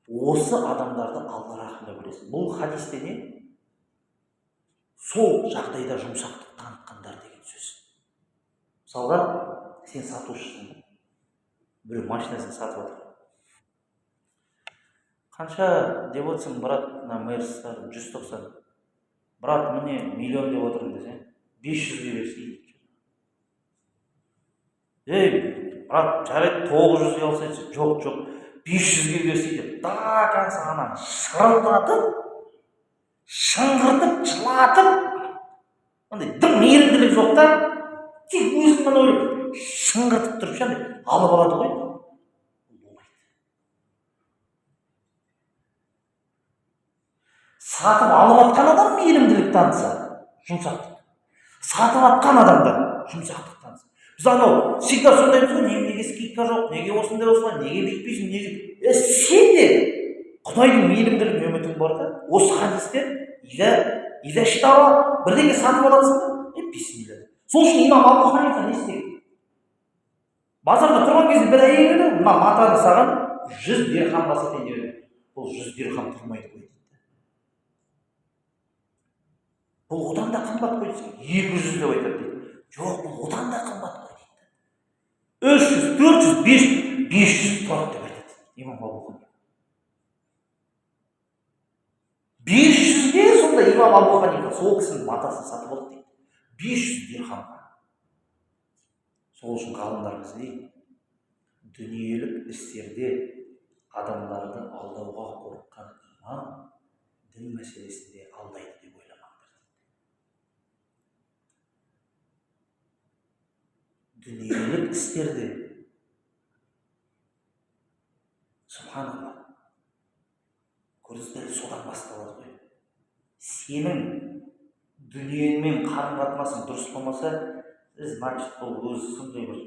Осы адамдарды Алла рахымына бөлесін. Бұл хадисте не? Сол жағдайда жұмсақтық танытқандар деген сөз. Мысалға, сен сатушысың, біреу машинасын сатып отыр. Қанша деп отырсың, брат, мына Мерседес 190. Брат, міне миллион деп отырмын десең, 500-ге берсей. Ей, брат, жарайды 900-ге алсайшы. Жоқ, 500-ге берсей деп, дакан саған шырылдатып, шыңғыртып, жылатып, андай дым мейірімділік жоқ та, тек өзіңнен ойлап шыңғыртып тұрып ше, алып алады ғой. Сатып алып атқан адам мейірімділік танытса, жұмсақтық. Сатып атқан адамда жұмсақтық танытса. Біз анау всегда сондаймыз ғой, неге скидка жоқ, неге осындай осылай, неге бүйтпейсің, неге? Сен де Құдайдың мейірімділігіне үмітің бар да. Осы хадистер иза штара, бірдеңе сатып аласың ба? Бисмилла. Сол үшін имам Абу Ханифа не істеген? Базарда тұрған кезде бір әйел еді, мына матаны саған 100 дирхамға сатайын деп еді. Бұл 100 дирхам тұрмайды ғой дейді. Бұл одан да қымбат қой десе, 200 деп айтады дейді. Жоқ, бұл одан да қымбат қой дейді. 300, 400, 500 тұрады деп айтады имам Абу Ханифа. 500-ге сонда имам Абу Ханифа сол кісінің матасын сатып алды дейді. 500 дирхамға. Сол үшін ғалымдарымыз дейді, дүниелік істерде адамдарды алдауға қорыққан имам дін мәселесінде алдайды деп ойламаңдар. Дүниелік істерде, субханалла, көрдіңіздер, содан басталады ғой. Сенің дүниеңмен қарым-қатынасың дұрыс болмаса, значит, бұл өзі сондай бір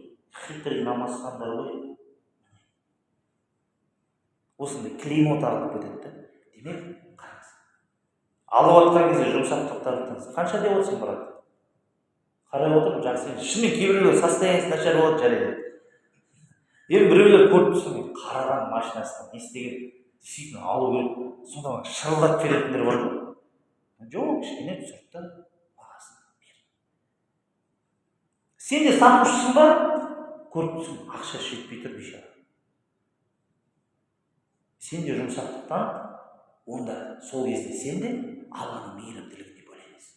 хитрый намазхандар ғой. Осындай клеймот алып кетеді. Демек, қараңыз. Алып атқан кезде жұмсақтықтарды танысың. Қанша деп отырсың, брат? Қарай отырып, жақсы. Шынымен кейбіреулер состояниесі начар болады, жарайды. Енді біреулер көріп тұрсың, қараған машинасына не істеген? Действительно алу керек. Сонда шырылдап беретіндер бар ғой. Жоқ, кішкене түсіртті, бағасын бер. Сен де сатушысың ба? Көріп тұрсың, ақша жетпей тұр бейшара. Сен де жұмсақтықтан, онда сол кезде сен де Алланың мейірімділігіне бөленесің.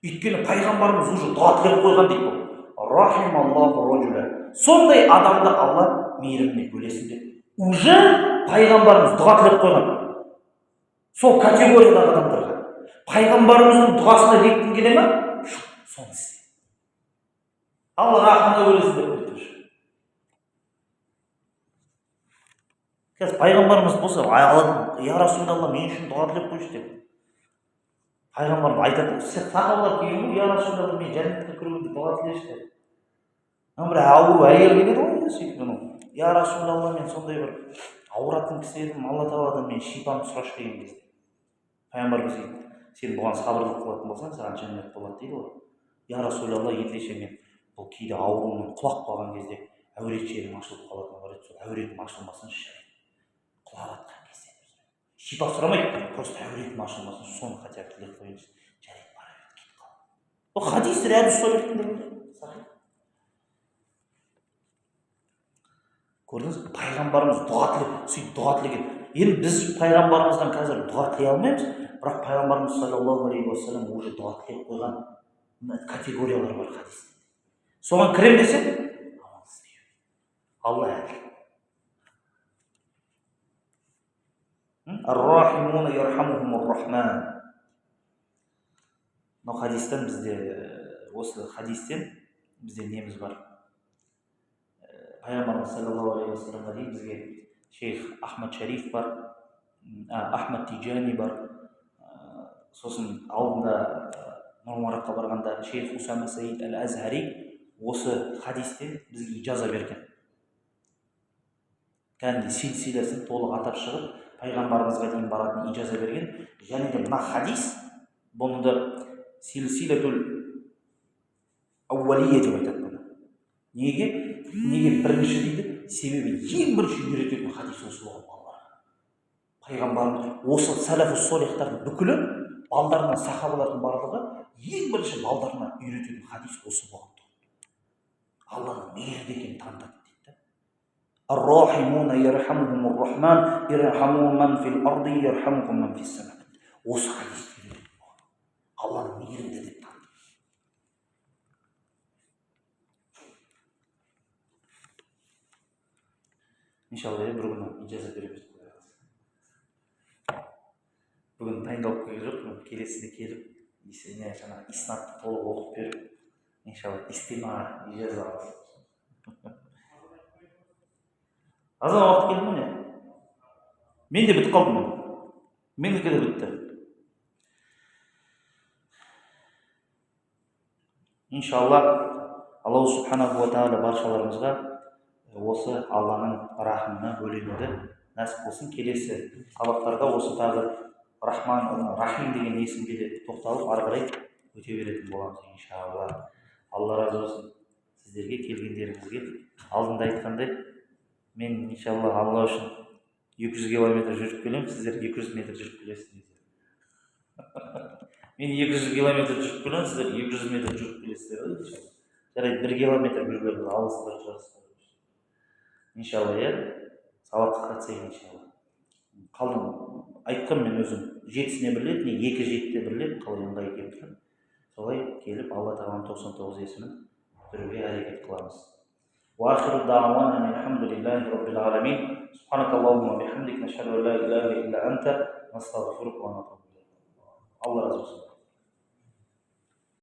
Өйткені пайғамбарымыз уже дұға тілеп қойған дейді бұл. Рахималлаху раджуля. Сондай адамды Алла мейіріміне бөлесін деп. Уже пайғамбарымыз дұға тілеп қойған. Сол категориядағы адамдарға. Пайғамбарымыздың дұғасына леккің келе ме? Соны істе. Алла рахымына бөлесін деп айтты. Қазір пайғамбарымыз болса, я Расулалла, мен үшін дұға тілеп қойшы деп. Пайғамбарымыз айтады, сахабалар келген, я Расулалла, мен жәннатқа кіруімді дұға тілеші деп. Бір ауру әйел келеді ғой, сөйтіп, я Расулалла, мен сондай бір ауыратын кісі едім, Алла тағаладан мен шипамды сұрашы деген кезде. Пайғамбарымыз дейді, сен бұған сабырлық қылатын болсаң, саған жәннат болады дейді ғой. Я Расулалла, ендеше мен бұл кейде ауруымнан құлап қалған кезде әурет жерім ашылып қалатын бар еді, сол әуретім ашылмасын жарайды. Құлап атқан кезде шипа сұрамайды, просто әуретім ашылмасын, соны хотя бы тілеп қойыңыз, жарайды, бара бер, кетіп қал. Бұл хадис рядус сөйлейтіндер сахих. Көрдіңіз, пайғамбарымыз дұға тілеп, сөйтіп дұға тілеген. Енді біз пайғамбарымыздан қазір дұға тілей алмаймыз, бірақ пайғамбарымыз саллаллаху алейхи уассалам уже дұға тілеп қойған категориялар бар хадисте. Соған кірем десек, аман істеу. Алла әділ. Ар-рахимуна ярхамухумур-рахман. Мынау хадистен бізде, осы хадистен бізде неміз бар. Пайғамбарымыз саллаллаху алейхи уассаламға дейін бізге шейх Ахмад Шариф бар, Ахмад Тиджани бар. Сосын алдында Нұрмараққа барғанда шейх Усама Саид Әл-Азхари осы хадистен бізге ижаза берген. Кәдімгі силсиласын толық атап шығып, пайғамбарымызға дейін баратын ижаза берген. Және де мына хадис, бұны силсилатул ауалия деп айтады бұны. Неге бірінші дейді? Себебі ең бірінші үйрететін хадис осы болған балаларға. Пайғамбарымыз осы сәләфус солихтардың бүкілі балдарына, сахабалардың барлығы ең бірінші балдарына үйрететін хадис осы болған. Алланың мейірді екенін танытады дейді. Ар-рахимуна ярхамухумур рахман, ирхаму ман фил арди ярхамукум ман фис сама. Осы хадис үйретеді. Алланың мейірді деп танытады. Иншалла, бір күні ижаза береміз. Бүгін дайындалып келген жоқпын, келесіде келіп, жаңа иснатты толық оқып беріп, иншалла истима ижаза аласыз. Азан уақыт келді ме не? Мен де бітіп қалдым. Менікі де бітті. Иншалла, Аллах субханаху ва тағала баршаларымызға осы Алланың рахымына бөленуді нәсіп болсын. Келесі сабақтарда осы тағы Рахман, Рахим деген есімге де тоқталып, ары қарай өте беретін боламыз иншалла. Алла разы болсын сіздерге, келгендеріңізге. Алдында айтқандай, мен иншалла Алла үшін 200 километр жүріп келем, сіздер 200 метр жүріп келесіздер. Мен 200 километр жүріп келем, сіздер 200 метр жүріп келесіздер. Жарайды, 1 километр бір-бірді алыстырып шығасыздар. Иншалла, сабаққа қатысайық иншалла. Қалдым, айтқам мен өзім, жетісіне бірлет, не 2 жетіде бірлет, қалай ыңғай келіп. Солай келіп, Алла тағаланың 99 есімін біруге әрекет қыламыз. Wa akhiru da'wana alhamdulillahi rabbil alamin. Subhanakallahumma bihamdika nashhadu an la ilaha illa anta nastaghfiruka wa natubu ilayk. Allah razı olsun.